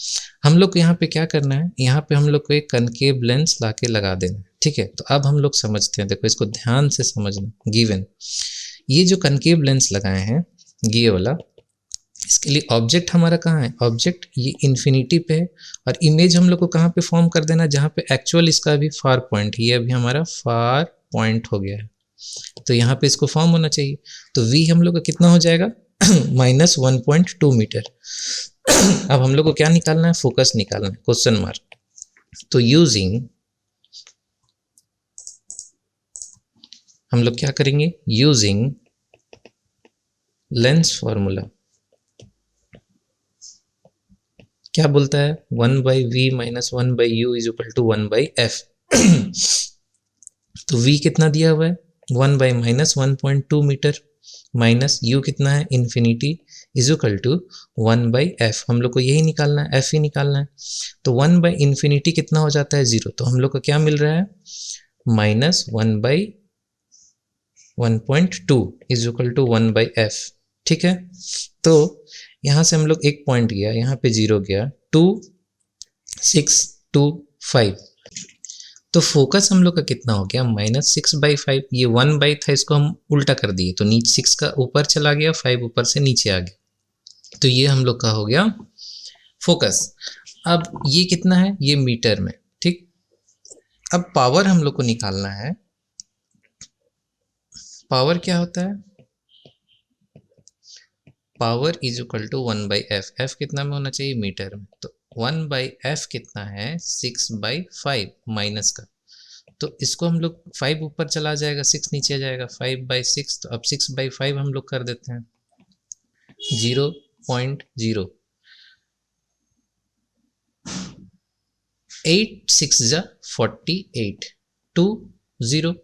हम लोग को यहाँ पे क्या करना है, यहाँ पे हम लोग को एक कनकेव लेंस लाके लगा देना है, ठीक है। तो अब हम लोग समझते हैं, देखो इसको ध्यान से समझना। गिवन ये जो कनकेव लेंस लगाए हैं ये वाला, इसके लिए ऑब्जेक्ट हमारा कहाँ है, ऑब्जेक्ट ये इन्फिनिटी पे है, और इमेज हम लोग को कहाँ पे फॉर्म कर देना, जहाँ पे एक्चुअल इसका अभी फार पॉइंट, ये अभी हमारा फार पॉइंट हो गया है, तो यहाँ पे इसको फॉर्म होना चाहिए। तो v हम लोग का कितना हो जाएगा -1.2 मीटर। अब हम लोग को क्या निकालना है, फोकस निकालना है, क्वेश्चन मार्क। तो यूजिंग, हम लोग क्या करेंगे, यूजिंग लेंस फॉर्मूला, क्या बोलता है, 1/v - 1/u = 1/f। तो v कितना दिया हुआ है, 1/-1.2 मीटर, माइनस u कितना है, इन्फिनिटी, = 1/f। हम लोग को यही निकालना है, f ही निकालना है। तो 1/∞ कितना हो जाता है, 0। तो हम लोग को क्या मिल रहा है, -1/1.2 = 1/f, ठीक है। तो यहाँ से हम लोग एक पॉइंट गया, यहाँ पे 0 गया, 2 6 2 5, तो फोकस हम लोग का कितना हो गया, -6/5। ये 1/, था इसको हम उल्टा कर दिए, तो नीचे 6 का ऊपर चला गया, 5 ऊपर से नीचे आ गया, तो ये हम लोग का हो गया फोकस। अब ये कितना है, ये मीटर में, ठीक। अब पावर हम लोग को निकालना है, पावर क्या होता है, पावर = 1/f, f कितना में होना चाहिए, मीटर में, तो 1/f कितना है, 6/5 माइनस का, तो इसको हम लोग 5 ऊपर चला जाएगा, 6 नीचे आ जाएगा, 5/6, तो अब 6/5 हम लोग कर देते हैं, 0.0, 8 6 जा 48, 2 0,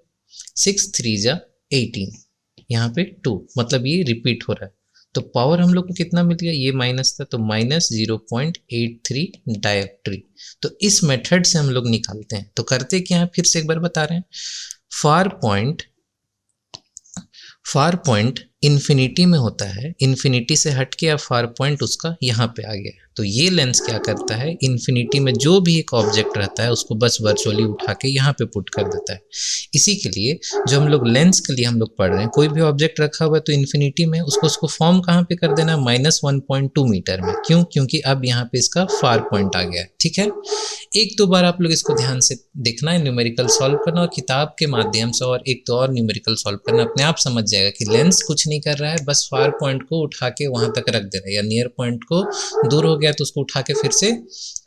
6 3 जा 18, यहाँ पे 2, मतलब ये रिपीट हो रहा है। तो पावर हम लोग को कितना मिल गया, ये माइनस था, तो -0.83 डायोप्ट्री। तो इस मेथड से हम लोग निकालते हैं। तो करते क्या है, फिर से एक बार बता रहे हैं, फार पॉइंट इन्फिनिटी में होता है, इन्फिनिटी से हट के अब फार पॉइंट उसका यहाँ पे आ गया। तो ये लेंस क्या करता है, इन्फिनिटी में जो भी एक ऑब्जेक्ट रहता है उसको बस वर्चुअली उठा के यहाँ पे पुट कर देता है। इसी के लिए जो हम लोग लेंस के लिए हम लोग पढ़ रहे हैं, कोई भी ऑब्जेक्ट रखा हुआ है तो इन्फिनिटी में उसको फॉर्म कहाँ पे कर देना है, -1.2 मीटर में। क्यों, क्योंकि अब यहाँ पे इसका फार पॉइंट आ गया है, ठीक है। एक दो बार आप लोग इसको ध्यान से देखना है, न्यूमेरिकल सॉल्व करना, और किताब के माध्यम से और एक तो और न्यूमेरिकल सॉल्व करना, अपने आप समझ जाएगा कि लेंस कुछ नहीं कर रहा है, बस फार पॉइंट को उठा के वहां तक रख दे रहा है, या नियर पॉइंट को दूर हो गया तो उसको उठा के फिर से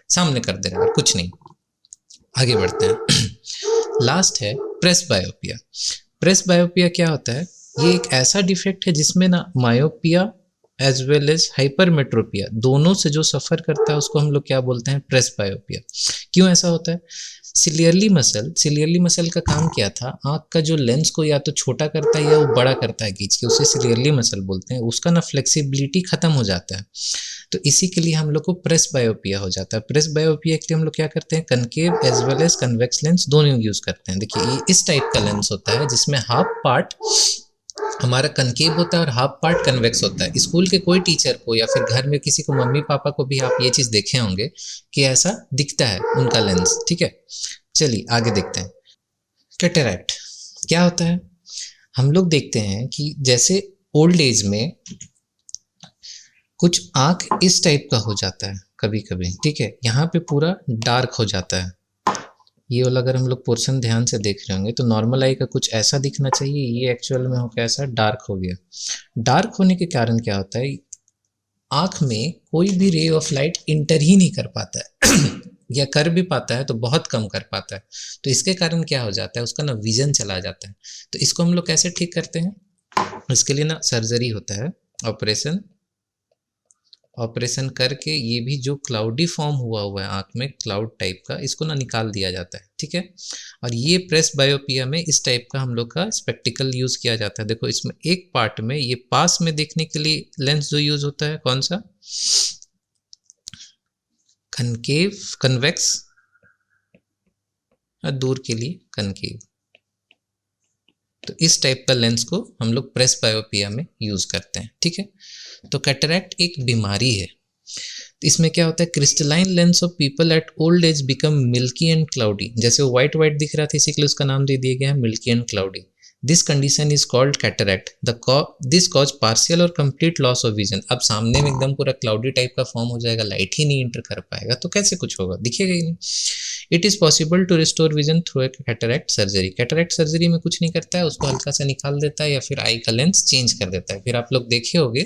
सामने कर दे रहा है, कुछ नहीं। आगे बढ़ते हैं। लास्ट है प्रेस बायोपिया। प्रेस बायोपिया क्या होता है, ये एक ऐसा डिफेक्ट है जिसमें ना myopia as well as hypermetropia दोनों से जो सफ़र करता है उसको हम लोग क्या बोलते हैं, प्रेस बायोपिया। क्यों ऐसा होता है, सिलियरली मसल का काम क्या था, आँख का जो लेंस को या तो छोटा करता है या वो बड़ा करता है खींच के, उसे सिलियरली मसल बोलते हैं। उसका ना फ्लेक्सिबिलिटी खत्म हो जाता है, तो इसी के लिए हम लोग को प्रेस बायोपिया हो जाता है। प्रेस बायोपिया के लिए हम लोग क्या करते हैं, concave as well as convex lens दोनों यूज करते हैं। देखिए ये इस टाइप का लेंस होता है जिसमें हाफ पार्ट हमारा कनकेव होता है और हाफ पार्ट कन्वेक्स होता है। स्कूल के कोई टीचर को या फिर घर में किसी को, मम्मी पापा को भी आप ये चीज़ देखे होंगे कि ऐसा दिखता है उनका लेंस, ठीक है। चलिए आगे देखते हैं। कैटरैक्ट क्या होता है, हम लोग देखते हैं कि जैसे ओल्ड एज में कुछ आँख इस टाइप का हो जाता है कभी कभी, ठीक है, यहाँ पे पूरा डार्क हो जाता है, ये वाला अगर हम लोग पोर्शन ध्यान से देख रहे होंगे तो नॉर्मल आई का कुछ ऐसा दिखना चाहिए, ये एक्चुअल में हो कैसा डार्क हो गया। डार्क होने के कारण क्या होता है, आँख में कोई भी रे ऑफ लाइट इंटर ही नहीं कर पाता है या कर भी पाता है तो बहुत कम कर पाता है। तो इसके कारण क्या हो जाता है, उसका ना विजन चला जाता है। तो इसको हम लोग कैसे ठीक करते हैं, इसके लिए ना सर्जरी होता है, ऑपरेशन करके ये भी जो क्लाउडी फॉर्म हुआ है आँख में क्लाउड टाइप का, इसको ना निकाल दिया जाता है, ठीक है। और ये प्रेस बायोपिया में इस टाइप का हम लोग का स्पेक्टिकल यूज़ किया जाता है। देखो इसमें एक पार्ट में ये पास में देखने के लिए लेंस जो यूज़ होता है कौन सा, कनकेव कन्वेक्स, और दूर के लिए कनकेव। तो इस टाइप का लेंस को हम लोग प्रेस बायोपिया में यूज़ करते हैं, ठीक है। तो कैटरैक्ट एक बीमारी है। इसमें क्या होता है, crystalline lens of people at old age become milky and cloudy. जैसे वो वाइट वाइट दिख रहा था इसी के लिए उसका नाम दे दिया गया है milky and cloudy. This condition is called cataract. This cause partial और कंप्लीट लॉस ऑफ विजन। अब सामने में एकदम पूरा क्लाउडी टाइप का फॉर्म हो जाएगा, लाइट ही नहीं इंटर कर पाएगा तो कैसे कुछ होगा, दिखेगा ही नहीं। It is possible to restore vision through a cataract surgery. Cataract surgery में कुछ नहीं करता है, उसको हल्का सा निकाल देता है या फिर आई का लेंस चेंज कर देता है। फिर आप लोग देखे होंगे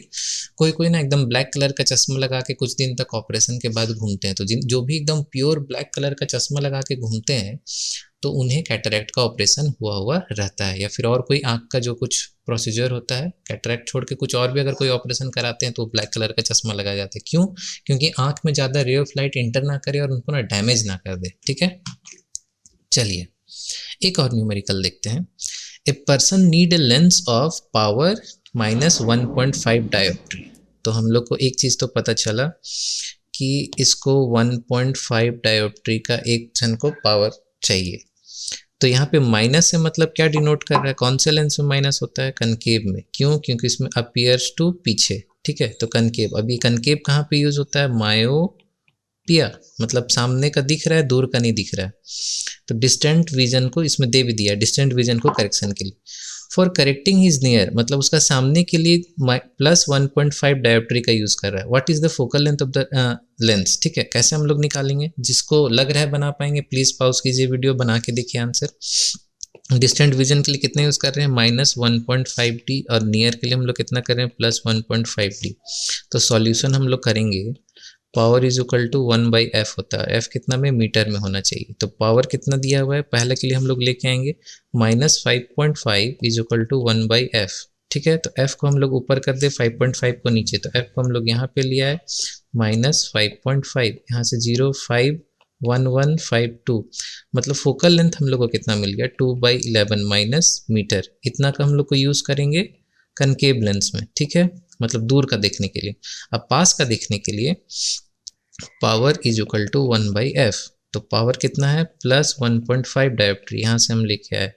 कोई कोई ना एकदम ब्लैक कलर का चश्मा लगा के कुछ दिन तक ऑपरेशन के बाद घूमते हैं। तो जो भी एकदम प्योर ब्लैक कलर का चश्मा लगा के घूमते हैं तो उन्हें कैटरैक्ट का ऑपरेशन हुआ रहता है। या फिर और कोई आँख का जो कुछ प्रोसीजर होता है, कैटरैक्ट छोड़ के कुछ और भी अगर कोई ऑपरेशन कराते हैं तो ब्लैक कलर का चश्मा लगाया जाता है। क्यों? क्योंकि आँख में ज़्यादा रे ऑफ लाइट इंटर ना करे और उनको ना डैमेज ना कर दे, ठीक है। चलिए एक और न्यूमेरिकल देखते हैं। A person need a lens of power -1.5 डायोप्ट्री। तो हम लोग को एक चीज़ तो पता चला कि इसको 1.5 डायोप्ट्री का एक जन को पावर चाहिए। तो यहाँ पे माइनस से मतलब क्या डिनोट कर रहा है, कौन से लेंस में माइनस होता है, कनकेव में। क्यों? क्योंकि इसमें अपीयर्स टू पीछे, ठीक है। तो कनकेव, अभी कनकेव कहाँ पे यूज होता है, मायोपिया, मतलब सामने का दिख रहा है दूर का नहीं दिख रहा है। तो डिस्टेंट विजन को इसमें दे भी दिया, डिस्टेंट विजन को करेक्शन के लिए। फॉर करेक्टिंग हिज नियर, मतलब उसका सामने के लिए +1.5 डायोप्ट्री का यूज कर रहा है। What is the focal length of the lens, ठीक है। कैसे हम लोग निकालेंगे, जिसको लग रहा है बना पाएंगे प्लीज पॉज कीजिए वीडियो, बना के देखिए आंसर। डिस्टेंट विजन के लिए कितने यूज कर रहे हैं, -1.5D, और नियर के लिए हम लोग कितना कर रहे हैं, +1.5D। तो सॉल्यूशन हम लोग करेंगे, power is equal to 1/f होता है। f कितना में, मीटर में होना चाहिए। तो पावर कितना दिया हुआ है, पहले के लिए हम लोग लेके आएंगे -5.5 इज इक्वल टू 1/f, ठीक है। तो f को हम लोग ऊपर कर दे, 5.5 को नीचे, तो f को हम लोग यहाँ पे लिया है -5.5, यहाँ से 0.51152, मतलब फोकल लेंथ हम लोग को कितना मिल गया, 2/11 माइनस मीटर। इतना का हम लोग को यूज करेंगे कनकेव लेंस में, ठीक है, मतलब दूर का देखने के लिए। अब पास का देखने के लिए power is equal to 1/f। तो पावर कितना है, +1.5 डायोप्ट्री, यहाँ से हम लेके आए,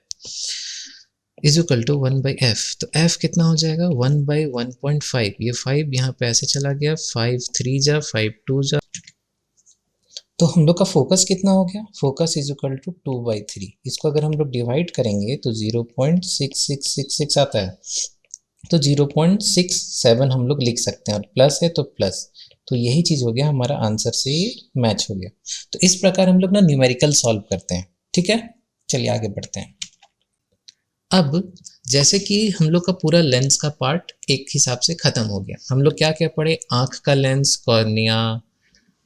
इज इक्वल टू 1/f। तो f कितना हो जाएगा, 1/1.5। ये 5 यहाँ पे ऐसे चला गया, 5 3 जा 5 2 जा, तो हम लोग का फोकस कितना हो गया, फोकस इज इक्वल टू 2/3। इसको अगर हम लोग डिवाइड करेंगे तो 0.6666 आता है। तो 0.67 हम लोग लिख सकते हैं, और प्लस है तो प्लस, तो यही चीज़ हो गया, हमारा आंसर से मैच हो गया। तो इस प्रकार हम लोग ना न्यूमेरिकल सॉल्व करते हैं, ठीक है। चलिए आगे बढ़ते हैं। अब जैसे कि हम लोग का पूरा लेंस का पार्ट एक हिसाब से ख़त्म हो गया, हम लोग क्या क्या पढ़े, आँख का lens, cornea,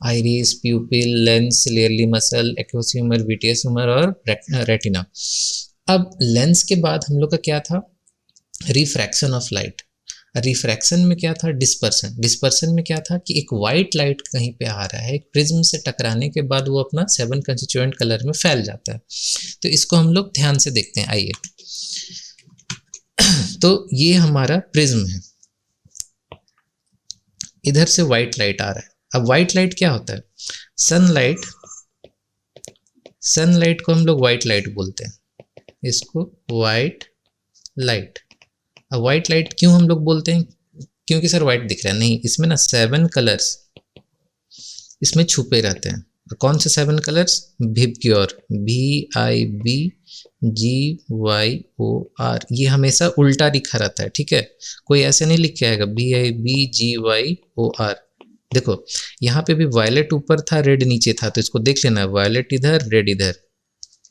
iris, pupil, lens, ciliary muscle, aqueous humour, vitreous humour और रेटिना। अब लेंस के बाद हम लोग का क्या था, रिफ्रैक्शन ऑफ लाइट। रिफ्रैक्शन में क्या था, डिस्पर्सन। डिस्पर्सन में क्या था कि एक वाइट लाइट कहीं पे आ रहा है, एक प्रिज्म से टकराने के बाद वो अपना 7 कंस्टिट्यूएंट कलर में फैल जाता है। तो इसको हम लोग ध्यान से देखते हैं, आइए। तो ये हमारा प्रिज्म है, इधर से वाइट लाइट आ रहा है। अब वाइट लाइट क्या होता है, सनलाइट, सनलाइट को हम लोग वाइट लाइट बोलते हैं, इसको वाइट लाइट। अब वाइट लाइट क्यों हम लोग बोलते हैं, क्योंकि सर वाइट दिख रहा है, नहीं, इसमें ना 7 कलर्स इसमें छुपे रहते हैं। कौन से 7 कलर्स, विबग्योर, VIBGYOR, ये हमेशा उल्टा लिखा रहता है, ठीक है, कोई ऐसे नहीं लिख के आएगा VIBGYOR। देखो यहाँ पे भी वायलेट ऊपर था, रेड नीचे था, तो इसको देख लेना, वायलेट इधर, रेड इधर,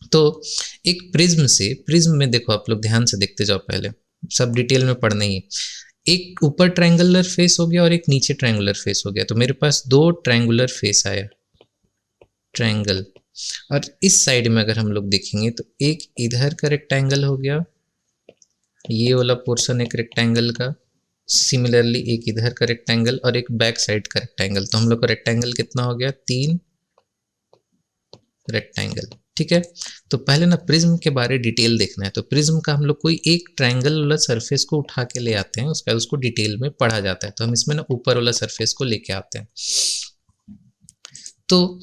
तो एक प्रिज्म में देखो, आप लोग ध्यान से देखते जाओ, पहले सब डिटेल में पढ़ना ही है। एक ऊपर ट्रायंगुलर फेस हो गया और एक नीचे ट्रायंगुलर फेस हो गया, तो मेरे पास दो ट्रायंगुलर फेस आया, ट्रायंगल। और इस साइड में अगर हम लोग देखेंगे तो एक इधर का रेक्टेंगल हो गया, ये वाला पोर्शन एक रेक्टेंगल का, सिमिलरली एक इधर का रेक्टेंगल और एक बैक साइड का रेक्टेंगल। तो हम लोग का रेक्टेंगल कितना हो गया, 3 रेक्टेंगल। ठीक है, तो पहले ना प्रिज्म के बारे डिटेल देखना है। तो प्रिज्म का हम लोग कोई एक ट्रायंगल वाला सरफेस को उठा के ले आते हैं, उसका उसको डिटेल में पढ़ा जाता है। तो हम इसमें ना ऊपर वाला सरफेस को लेके आते हैं। तो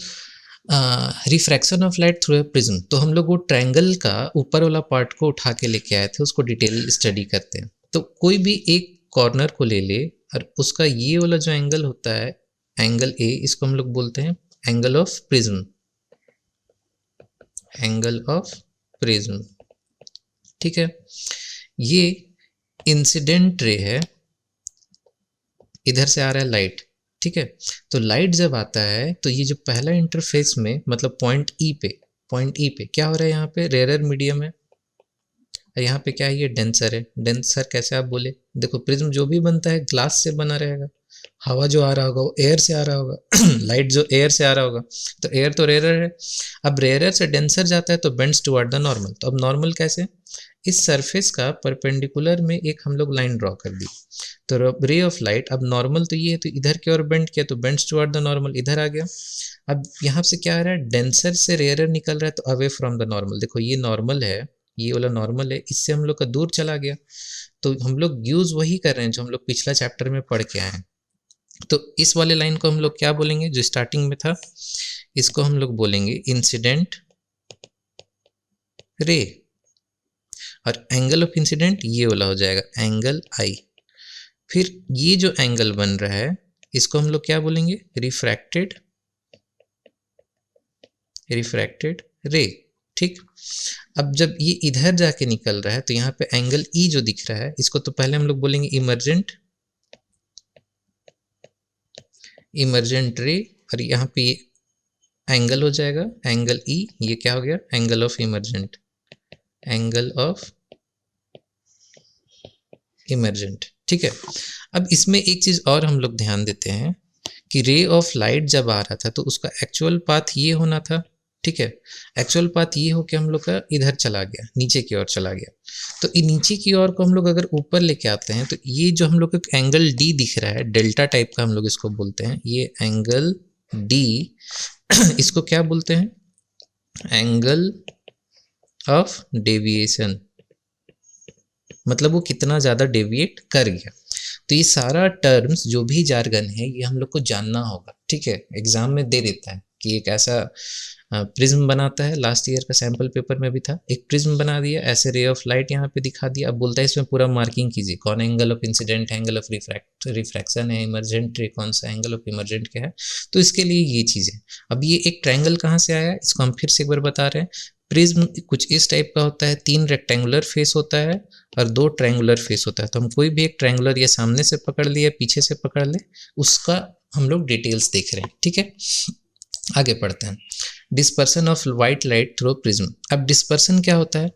refraction of light through a prism, तो हम लोग वो ट्रायंगल का ऊपर वाला पार्ट को उठा के लेके आए थे, उसको डिटेल स्टडी करते हैं। तो कोई भी एक कॉर्नर को ले ले और उसका ये वाला जो एंगल होता है, एंगल ए, इसको हम लोग बोलते हैं angle of prism, angle of prism. ठीक है, ये इंसिडेंट रे है, इधर से आ रहा है लाइट। ठीक है, तो लाइट जब आता है तो ये जो पहला इंटरफेस में, मतलब पॉइंट ई पे क्या हो रहा है, यहाँ पे रेयर मीडियम है, यहाँ पे क्या है, ये डेंसर है। डेंसर कैसे आप बोले, देखो प्रिज्म जो भी बनता है ग्लास से बना रहेगा, हवा जो आ रहा होगा वो एयर से आ रहा होगा लाइट जो एयर से आ रहा होगा, तो एयर तो रेयर है। अब रेयर से डेंसर जाता है तो बेंड्स टुवर्ड द नॉर्मल। तो अब नॉर्मल कैसे, इस सरफेस का परपेंडिकुलर में एक हम लोग लाइन ड्रॉ कर दी। तो रे ऑफ लाइट, अब नॉर्मल तो ये है, तो इधर की ओर बेंड किया तो बेंड्स टुवर्ड द नॉर्मल, इधर आ गया। अब यहाँ से क्या आ रहा है, डेंसर से रेयर निकल रहा है तो अवे फ्रॉम द नॉर्मल। देखो ये नॉर्मल है, ये वाला नॉर्मल है, इससे हम लोग का दूर चला गया। तो हम लोग यूज वही कर रहे हैं जो हम लोग पिछला चैप्टर में पढ़ के आए हैं। तो इस वाले लाइन को हम लोग क्या बोलेंगे, जो स्टार्टिंग में था, इसको हम लोग बोलेंगे इंसिडेंट रे, और एंगल ऑफ इंसिडेंट ये वाला हो जाएगा एंगल आई। फिर ये जो एंगल बन रहा है इसको हम लोग क्या बोलेंगे, रिफ्रैक्टेड रे। ठीक, अब जब ये इधर जाके निकल रहा है तो यहाँ पे एंगल ई जो दिख रहा है, इसको तो पहले हम लोग बोलेंगे इमर्जेंट रे, और यहाँ पे ये एंगल हो जाएगा एंगल ई, ये क्या हो गया, एंगल ऑफ इमर्जेंट। ठीक है, अब इसमें एक चीज और हम लोग ध्यान देते हैं कि रे ऑफ लाइट जब आ रहा था तो उसका एक्चुअल पाथ ये होना था। ठीक है, एक्चुअल पाथ ये हो के हम लोग का इधर चला गया, नीचे की ओर चला गया। तो नीचे की ओर को हम लोग अगर ऊपर लेके आते हैं तो ये जो हम लोग का एंगल डी दिख रहा है, डेल्टा टाइप का हम लोग इसको बोलते हैं, ये एंगल डी इसको क्या बोलते हैं, एंगल ऑफ डेविएशन, मतलब वो कितना ज़्यादा डेविएट कर गया। तो ये सारा टर्म्स जो भी जार्गन है ये हम लोग को जानना होगा। ठीक है, एग्जाम में दे देता है कि एक ऐसा प्रिज्म बनाता है, लास्ट ईयर का सैम्पल पेपर में भी था, एक प्रिज्म बना दिया, ऐसे रे ऑफ लाइट यहाँ पे दिखा दिया। अब बोलता है इसमें पूरा मार्किंग कीजिए, कौन angle of incident, angle of refraction है, इमर्जेंट रे कौन सा, एंगल ऑफ इमर्जेंट क्या है। तो इसके लिए ये चीज़ें। अब ये एक ट्रायंगल कहाँ से आया, इसको हम फिर से एक बार बता रहे हैं। प्रिज्म कुछ इस टाइप का होता है, 3 रेक्टेंगुलर फेस होता है और 2 ट्रायंगुलर फेस होता है। तो हम कोई भी एक ट्रायंगुलर या सामने से पकड़ लिया, पीछे से पकड़ ले, उसका हम लोग डिटेल्स देख रहे हैं। ठीक है, आगे पढ़ते हैं। Dispersion of white light through prism. अब डिस्पर्सन क्या होता है,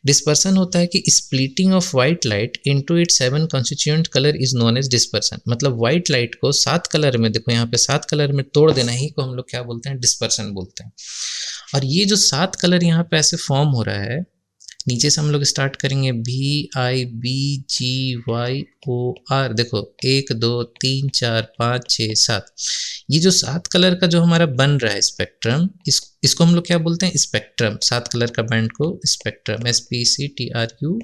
डिस्पर्सन होता है कि splitting of white light into its 7 constituent colour is known as dispersion. मतलब वाइट लाइट को 7 कलर में, देखो यहाँ पे 7 कलर में तोड़ देना ही को हम लोग क्या बोलते हैं, डिस्पर्सन बोलते हैं। और ये जो 7 कलर यहाँ पे ऐसे फॉर्म हो रहा है, नीचे से हम लोग स्टार्ट करेंगे VIBGYOR, देखो 1 2 3 4 5 6 7, ये जो 7 कलर का जो हमारा बन रहा है स्पेक्ट्रम, इसको हम लोग क्या बोलते हैं, स्पेक्ट्रम। 7 कलर का बैंड को स्पेक्ट्रम, SPECTRUM,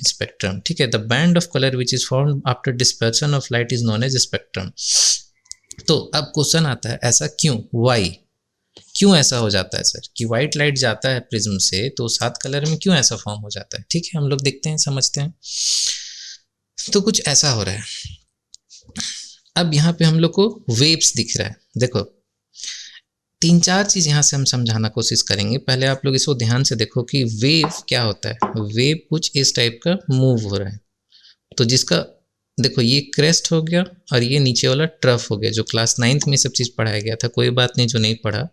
स्पेक्ट्रम। ठीक है, the band of colour which is formed after dispersion of light is known as spectrum. तो अब क्वेश्चन आता है, ऐसा क्यों, वाई, क्यों ऐसा हो जाता है सर, कि वाइट लाइट जाता है प्रिज्म से तो 7 कलर में क्यों ऐसा फॉर्म हो जाता है। ठीक है, हम लोग देखते हैं, समझते हैं। तो कुछ ऐसा हो रहा है। अब यहाँ पे हम लोग को वेव्स दिख रहा है। देखो 3-4 चीज़ यहाँ से हम समझाना कोशिश करेंगे। पहले आप लोग इसको ध्यान से देखो कि वेव क्या होता है। वेव कुछ इस टाइप का मूव हो रहा है, तो जिसका देखो ये क्रेस्ट हो गया और ये नीचे वाला ट्रफ हो गया, जो क्लास 9th में सब चीज़ पढ़ाया गया था। कोई बात नहीं जो नहीं पढ़ा,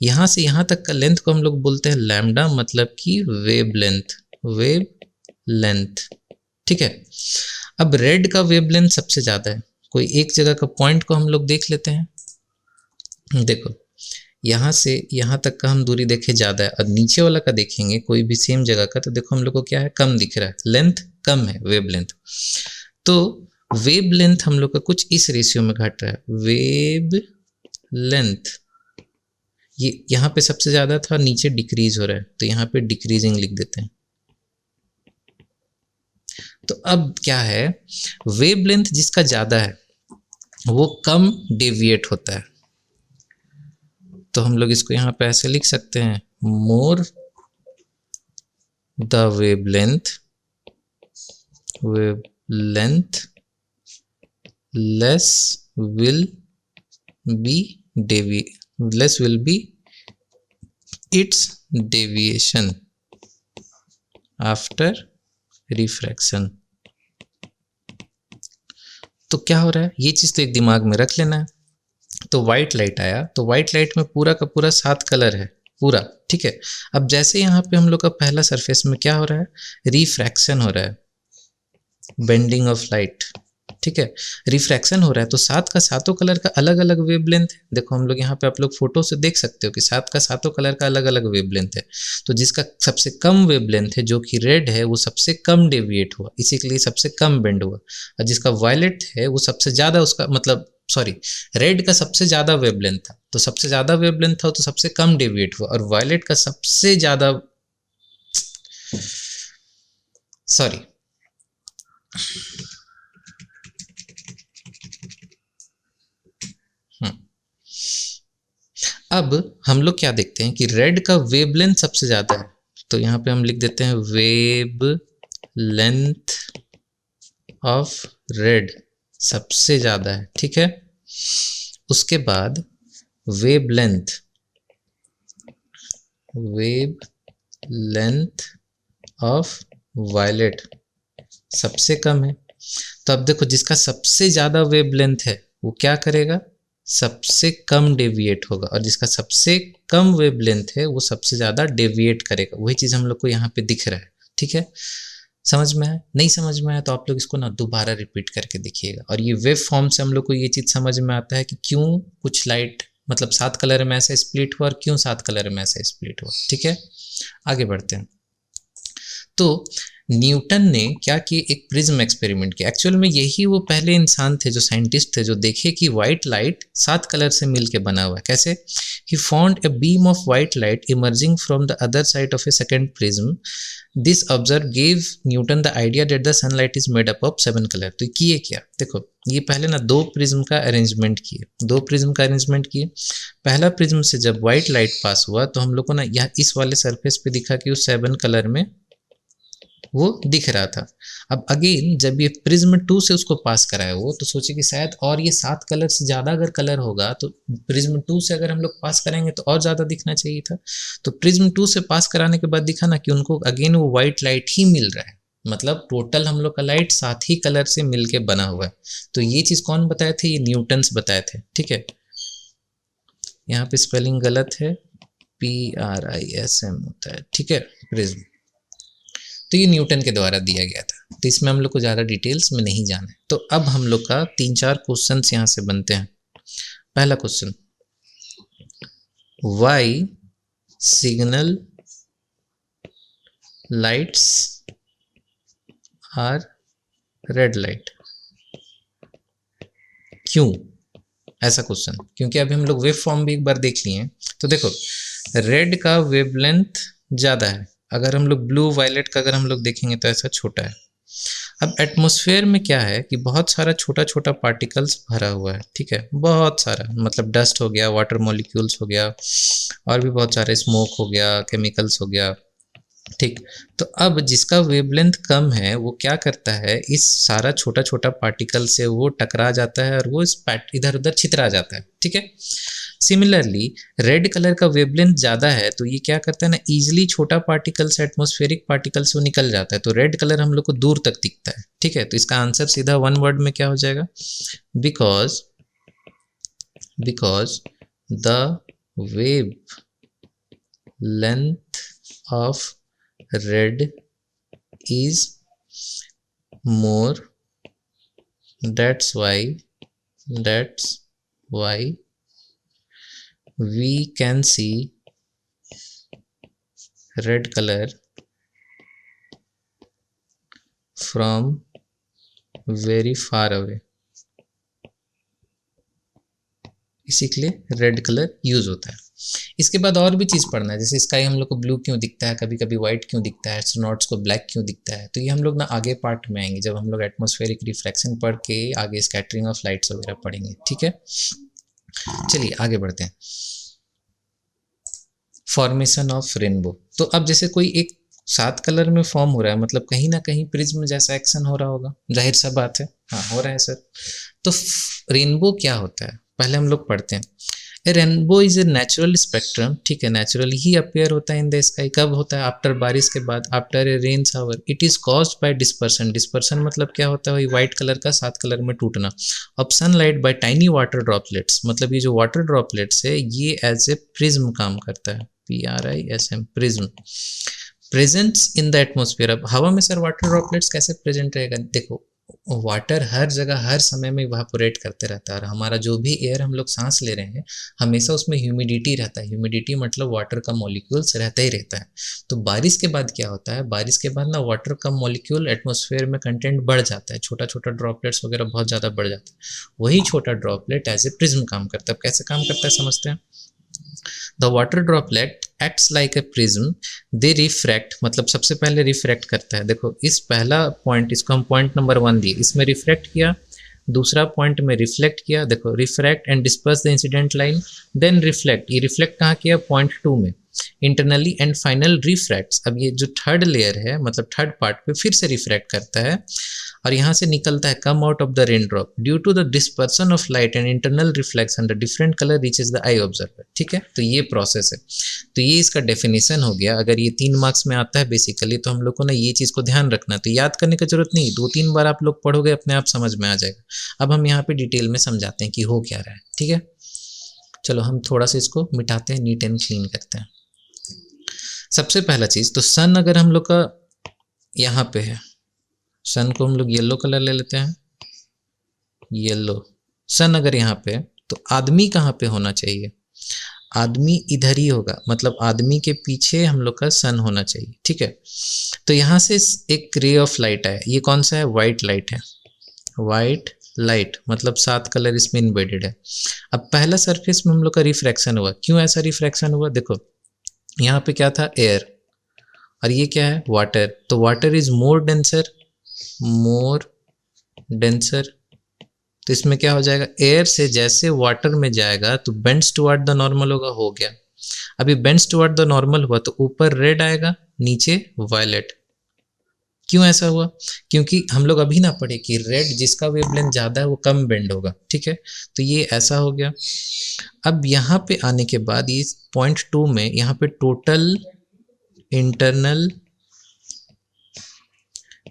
यहाँ से यहाँ तक का लेंथ को हम लोग बोलते हैं लैम्डा, मतलब कि वेव लेंथ, वेव लेंथ, ठीक है। अब रेड का वेव लेंथ सबसे ज़्यादा है, कोई एक जगह का पॉइंट को हम लोग देख लेते हैं। देखो यहाँ से यहाँ तक का हम दूरी देखे ज़्यादा है, और नीचे वाला का देखेंगे कोई भी सेम जगह का, तो देखो हम लोग को क्या है, कम दिख रहा है, लेंथ कम है, वेव लेंथ। तो वेव लेंथ हम लोग का कुछ इस रेशियो में घट रहा है, वेव लेंथ ये यहाँ पे सबसे ज़्यादा था, नीचे डिक्रीज हो रहा है, तो यहाँ पे डिक्रीजिंग लिख देते हैं। तो अब क्या है, वेव लेंथ जिसका ज़्यादा है वो कम डेविएट होता है, तो हम लोग इसको यहाँ पे ऐसे लिख सकते हैं, more the wave length less will be its deviation after refraction। तो क्या हो रहा है, ये चीज़ तो एक दिमाग में रख लेना है। तो वाइट लाइट आया, तो वाइट लाइट में पूरा का पूरा 7 कलर है पूरा, ठीक है। अब जैसे यहाँ पे हम लोग का पहला सरफेस में क्या हो रहा है, रिफ्रैक्शन हो रहा है, बेंडिंग ऑफ लाइट, ठीक है, रिफ्रैक्शन हो रहा है, तो 7 का 7 कलर का अलग अलग वेवलेंथ है। देखो हम लोग यहाँ पे आप लोग फोटो से देख सकते हो कि 7 का 7 कलर का अलग अलग वेवलेंथ है। तो जिसका सबसे कम वेवलेंथ है जो कि रेड है, वो सबसे कम डेविएट हुआ, इसी के लिए सबसे कम बेंड हुआ। और जिसका वायलेट है वो सबसे ज़्यादा, उसका मतलब सॉरी, रेड का सबसे ज़्यादा वेवलेंथ था, तो सबसे ज़्यादा वेवलेंथ था तो सबसे कम डेविएट हुआ, और वायलेट का सबसे ज़्यादा, सॉरी, अब हम लोग क्या देखते हैं कि रेड का वेवलेंथ सबसे ज़्यादा है, तो यहाँ पे हम लिख देते हैं वेव लेंथ ऑफ रेड सबसे ज़्यादा है, ठीक है। उसके बाद वेव लेंथ ऑफ वायलेट सबसे कम है। तो अब देखो जिसका सबसे ज़्यादा वेव लेंथ है वो क्या करेगा, सबसे कम डेविएट होगा, और जिसका सबसे कम वेव लेंथ है वो सबसे ज़्यादा डेविएट करेगा। वही चीज़ हम लोग को यहाँ पे दिख रहा है, ठीक है। समझ में आया, नहीं समझ में आया तो आप लोग इसको ना दोबारा रिपीट करके देखिएगा। और ये वेव फॉर्म से हम लोग को ये चीज़ समझ में आता है कि क्यों कुछ लाइट मतलब 7 कलर में ऐसा स्प्लिट हुआ और क्यों 7 कलर में ऐसा स्प्लिट हुआ, ठीक है। आगे बढ़ते हैं। तो न्यूटन ने क्या किया, एक प्रिज्म एक्सपेरिमेंट किया। एक्चुअल में यही वो पहले इंसान थे जो साइंटिस्ट थे जो देखे कि व्हाइट लाइट 7 कलर से मिलके बना हुआ है। कैसे, he found a beam of white light emerging from the other side of A second prism. This observe gave Newton the idea that the sunlight is made up of 7 colour. तो किए क्या, देखो ये पहले ना 2 प्रिज्म का arrangement किए, पहला प्रिज्म से जब व्हाइट लाइट पास हुआ तो हम लोग को ना यह इस वाले सरफेस पे दिखा कि वो 7 कलर में वो दिख रहा था। अब अगेन जब ये प्रिज्म 2 से उसको पास कराया वो, तो सोचे कि शायद और ये 7 कलर से ज़्यादा अगर कलर होगा तो प्रिज्म 2 से अगर हम लोग पास करेंगे तो और ज़्यादा दिखना चाहिए था। तो प्रिज्म 2 से पास कराने के बाद दिखा ना कि उनको अगेन वो वाइट लाइट ही मिल रहा है, मतलब टोटल हम लोग का लाइट 7 ही कलर से मिल के बना हुआ है। तो ये चीज़ कौन बताए थे, ये न्यूटन्स बताए थे, ठीक है। यहाँ पे स्पेलिंग गलत है, PRISM होता है, ठीक है, प्रिज्म। तो ये न्यूटन के द्वारा दिया गया था, तो इसमें हम लोग को ज़्यादा डिटेल्स में नहीं जाना है। तो अब हम लोग का 3-4 क्वेश्चन यहाँ से बनते हैं। पहला question, why signal lights are red light, क्यों ऐसा क्वेश्चन, क्योंकि अभी हम लोग वेव फॉर्म भी एक बार देख लिए हैं। तो देखो रेड का वेवलेंथ ज़्यादा है, अगर हम लोग ब्लू वायलेट का अगर हम लोग देखेंगे तो ऐसा छोटा है। अब एटमॉस्फेयर में क्या है कि बहुत सारा छोटा छोटा पार्टिकल्स भरा हुआ है, ठीक है, बहुत सारा, मतलब डस्ट हो गया, वाटर मॉलिक्यूल्स हो गया, और भी बहुत सारे, स्मोक हो गया, केमिकल्स हो गया, ठीक। तो अब जिसका वेवलेंथ कम है वो क्या करता है, इस सारा छोटा छोटा पार्टिकल से वो टकरा जाता है और वो इस इधर उधर छितरा जाता है, ठीक है। सिमिलरली रेड कलर का वेवलेंथ ज़्यादा है तो ये क्या करता है ना, ईजिली छोटा पार्टिकल से, एटमॉस्फेरिक पार्टिकल से वो निकल जाता है, तो रेड कलर हम लोग को दूर तक दिखता है, ठीक है। तो इसका आंसर सीधा 1 वर्ड में क्या हो जाएगा, because the length of red is more, that's why we can see red color from very far away। इसी के लिए रेड कलर यूज होता है। इसके बाद और भी चीज़ पढ़ना है, जैसे स्काई हम लोग को ब्लू क्यों दिखता है, कभी कभी व्हाइट क्यों दिखता है, एस्ट्रोनॉट्स को ब्लैक क्यों दिखता है। तो ये हम लोग ना आगे पार्ट में आएंगे, जब हम लोग एटमॉस्फेरिक रिफ्लेक्शन पढ़ के आगे स्कैटरिंग ऑफ लाइट्स वगैरह पढ़ेंगे। ठीक है, चलिए आगे बढ़ते हैं। Formation of rainbow. तो अब जैसे कोई एक 7 कलर में फॉर्म हो रहा है, मतलब कहीं ना कहीं प्रिज्म जैसा एक्शन हो रहा होगा, जाहिर सा बात है। हाँ, हो रहा है सर। तो रेनबो क्या होता है पहले हम लोग पढ़ते हैं। A rainbow is a natural spectrum. ठीक है, नेचुरली ही अपीयर होता है इन द स्काई। कब होता है? आफ्टर बारिश के बाद, after a rain shower. It is caused by dispersion. Dispersion मतलब क्या होता है? वही व्हाइट कलर का 7 कलर में टूटना। Of sunlight bye tiny water droplets. मतलब ये जो वाटर ड्रॉपलेट्स है ये एज ए प्रिज्म काम करता है। PRISM, prism. Presents in the atmosphere. अब हवा में सर वाटर ड्रॉपलेट्स कैसे प्रेजेंट रहेगा? देखो, वाटर हर जगह हर समय में इवापोरेट करते रहता है, और हमारा जो भी एयर हम लोग सांस ले रहे हैं हमेशा उसमें ह्यूमिडिटी रहता है। ह्यूमिडिटी मतलब वाटर का मॉलिक्यूल्स रहता ही रहता है। तो बारिश के बाद क्या होता है? बारिश के बाद ना वाटर का मॉलिक्यूल एटमॉस्फेयर में कंटेंट बढ़ जाता है, छोटा छोटा ड्रॉपलेट्स वगैरह बहुत ज़्यादा बढ़ जाता है। वही छोटा ड्रॉपलेट एज ए प्रिज्म काम करता है। कैसे काम करता है समझते हैं। The water droplet acts like a prism, they refract, मतलब सबसे पहले रिफ्रैक्ट करता है। देखो इस पहला पॉइंट, इसको हम पॉइंट नंबर 1 दिए, इसमें रिफ्रैक्ट किया, दूसरा पॉइंट में रिफ्लेक्ट किया। देखो refract and disperse the incident line, then reflect. ये रिफ्लेक्ट कहाँ किया? पॉइंट 2 में। Internally and final refracts. अब ये जो थर्ड लेयर है, मतलब थर्ड पार्ट पे फिर से रिफ्रैक्ट करता है, और यहाँ से निकलता है come out of the raindrop due to the dispersion of light and internal reflection the different colour reaches the eye observer. ठीक है, तो ये प्रोसेस है। तो ये इसका डेफिनेशन हो गया। अगर ये 3 मार्क्स में आता है बेसिकली, तो हम लोग को ना ये चीज़ को ध्यान रखना है। तो याद करने की जरूरत नहीं, 2-3 बार आप लोग पढ़ोगे अपने आप समझ में आ जाएगा। अब हम यहाँ पे डिटेल में समझाते हैं कि हो क्या रहा है। ठीक है, चलो हम थोड़ा सा इसको मिटाते हैं, नीट एंड क्लीन करते हैं। सबसे पहला चीज़ तो सन अगर हम लोग का यहाँ पे है, सन को हम लोग येलो कलर ले लेते हैं, येलो। सन अगर यहाँ पे तो आदमी कहाँ पे होना चाहिए? आदमी इधर ही होगा, मतलब आदमी के पीछे हम लोग का सन होना चाहिए। ठीक है, तो यहाँ से एक रे ऑफ लाइट आया, ये कौन सा है? वाइट लाइट है। वाइट लाइट मतलब 7 कलर इसमें इन्वेडेड है। अब पहला सरफेस में हम लोग का रिफ्रैक्शन हुआ। क्यों ऐसा रिफ्रैक्शन हुआ? देखो यहाँ पे क्या था? एयर, और ये क्या है? वाटर। तो water is more denser, more denser. तो इसमें क्या हो जाएगा? एयर से जैसे वाटर में जाएगा तो बेंड्स टुवर्ड द नॉर्मल होगा। हो गया। अभी बेंड्स टुवर्ड द नॉर्मल हुआ तो ऊपर रेड आएगा, नीचे वायलेट। क्यों ऐसा हुआ? क्योंकि हम लोग अभी ना पढ़े कि रेड जिसका वेवलेंथ ज़्यादा है वो कम बेंड होगा। ठीक है, तो ये ऐसा हो गया। अब यहाँ पे आने के बाद ये पॉइंट 2 में यहाँ पे टोटल इंटरनल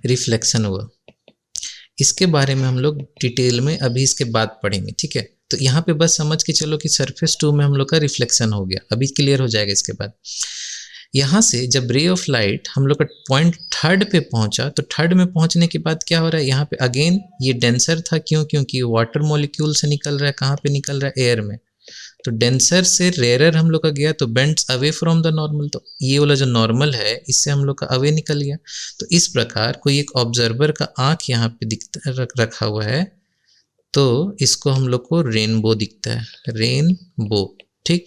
रिफ्लेक्शन हुआ। इसके बारे में हम लोग डिटेल में अभी इसके बाद पढ़ेंगे। ठीक है, तो यहाँ पे बस समझ के चलो कि सरफेस 2 में हम लोग का रिफ्लेक्शन हो गया। अभी क्लियर हो जाएगा इसके बाद। यहाँ से जब रे ऑफ लाइट हम लोग का पॉइंट 3 पे पहुँचा, तो 3 में पहुँचने के बाद क्या हो रहा है? यहाँ पे अगेन ये डेंसर था। क्यों? क्योंकि वाटर मॉलिक्यूल से निकल रहा है। कहाँ पे निकल रहा है? एयर में। तो डेंसर से रेयर हम लोग का गया तो bends away from the normal. तो ये वाला जो नॉर्मल है इससे हम लोग का अवे निकल गया। तो इस प्रकार कोई एक ऑब्जर्वर का आँख यहाँ पे रखा हुआ है, तो इसको हम लोग को रेनबो दिखता है, रेनबो। ठीक,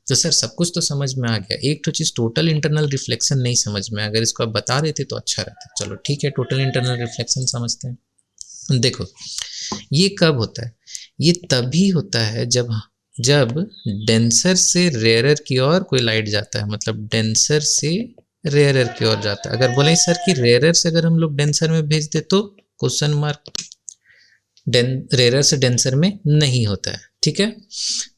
तो सर सब कुछ तो समझ में आ गया। एक तो चीज़ टोटल इंटरनल रिफ्लेक्शन नहीं समझ में, अगर इसको आप बता देते तो अच्छा रहता। चलो ठीक है, टोटल इंटरनल रिफ्लेक्शन समझते हैं। देखो ये कब होता है? ये तभी होता है जब डेंसर से रेयरर की ओर कोई लाइट जाता है, मतलब डेंसर से रेयरर की ओर जाता है। अगर बोले सर कि रेयरर से अगर हम लोग डेंसर में भेज दे तो क्वेश्चन मार्क, रेयरर से डेंसर में नहीं होता है। ठीक है,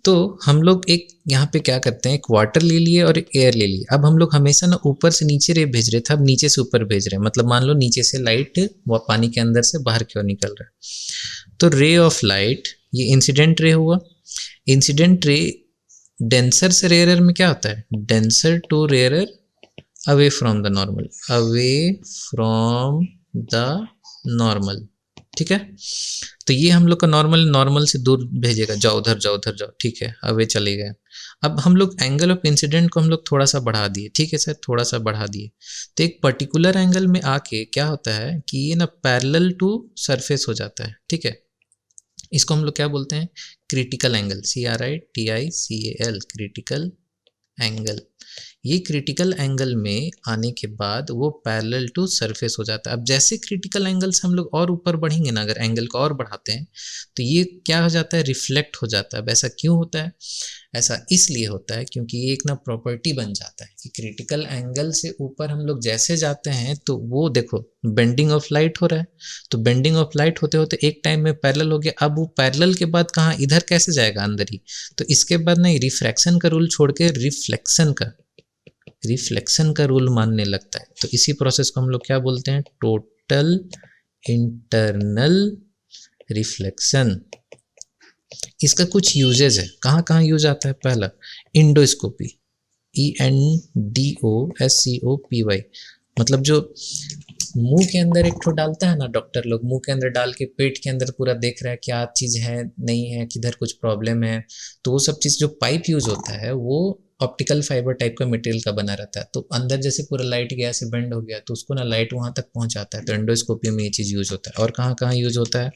तो हम लोग एक यहाँ पे क्या करते हैं, एक वाटर ले लिए और एक एयर ले लिए। अब हम लोग हमेशा ना ऊपर से नीचे रे भेज रहे थे, अब नीचे से ऊपर भेज रहे हैं। मतलब मान लो नीचे से लाइट वो पानी के अंदर से बाहर की ओर निकल रहा है। तो रे ऑफ लाइट ये इंसिडेंट रे हुआ। इंसिडेंट रे डेंसर से रेयरर में क्या होता है, denser to rarer away from the normal, away from the normal, ठीक है। तो ये हम लोग का नॉर्मल, नॉर्मल से दूर भेजेगा, जाओ उधर जाओ उधर जाओ, ठीक है, अवे चले गए। अब हम लोग एंगल ऑफ इंसिडेंट को हम लोग थोड़ा सा बढ़ा दिए, ठीक है सर, थोड़ा सा बढ़ा दिए, तो एक पर्टिकुलर एंगल में आके क्या होता है कि ये ना पैरेलल टू सरफेस हो जाता है, ठीक है। इसको हम लोग क्या बोलते हैं, critical angle, CRITICAL, critical angle. ये क्रिटिकल एंगल में आने के बाद वो पैरेलल टू सरफेस हो जाता है। अब जैसे क्रिटिकल एंगल से हम लोग और ऊपर बढ़ेंगे ना, अगर एंगल को और बढ़ाते हैं तो ये क्या हो जाता है, रिफ्लेक्ट हो जाता है। अब ऐसा क्यों होता है, ऐसा इसलिए होता है क्योंकि ये एक ना प्रॉपर्टी बन जाता है कि क्रिटिकल एंगल से ऊपर हम लोग जैसे जाते हैं तो वो देखो बेंडिंग ऑफ लाइट हो रहा है, तो बेंडिंग ऑफ लाइट होते होते एक टाइम में पैरेलल हो गया, अब वो पैरेलल के बाद कहाँ, इधर कैसे जाएगा, अंदर ही। तो इसके बाद नहीं, रिफ्रैक्शन का रूल छोड़ के रिफ्लेक्शन का रूल मानने लगता है। तो इसी प्रोसेस को हम लोग क्या बोलते हैं, टोटल इंटरनल रिफ्लेक्शन। इसका कुछ यूजेज है, कहाँ कहाँ यूज आता है। पहला, इंडोस्कोपी, ENDOSCOPY, मतलब जो मुंह के अंदर एक ठो डालता है ना डॉक्टर लोग, मुंह के अंदर डाल के पेट के अंदर पूरा देख रहा है क्या चीज़ है नहीं है, किधर कुछ प्रॉब्लम है, तो वो सब चीज़ जो पाइप यूज होता है वो ऑप्टिकल फाइबर टाइप का मटेरियल का बना रहता है। तो अंदर जैसे पूरा लाइट गया से बेंड हो गया तो उसको ना लाइट वहाँ तक पहुँचाता है, तो एंडोस्कोपी में ये चीज़ यूज होता है। और कहाँ कहाँ यूज होता है,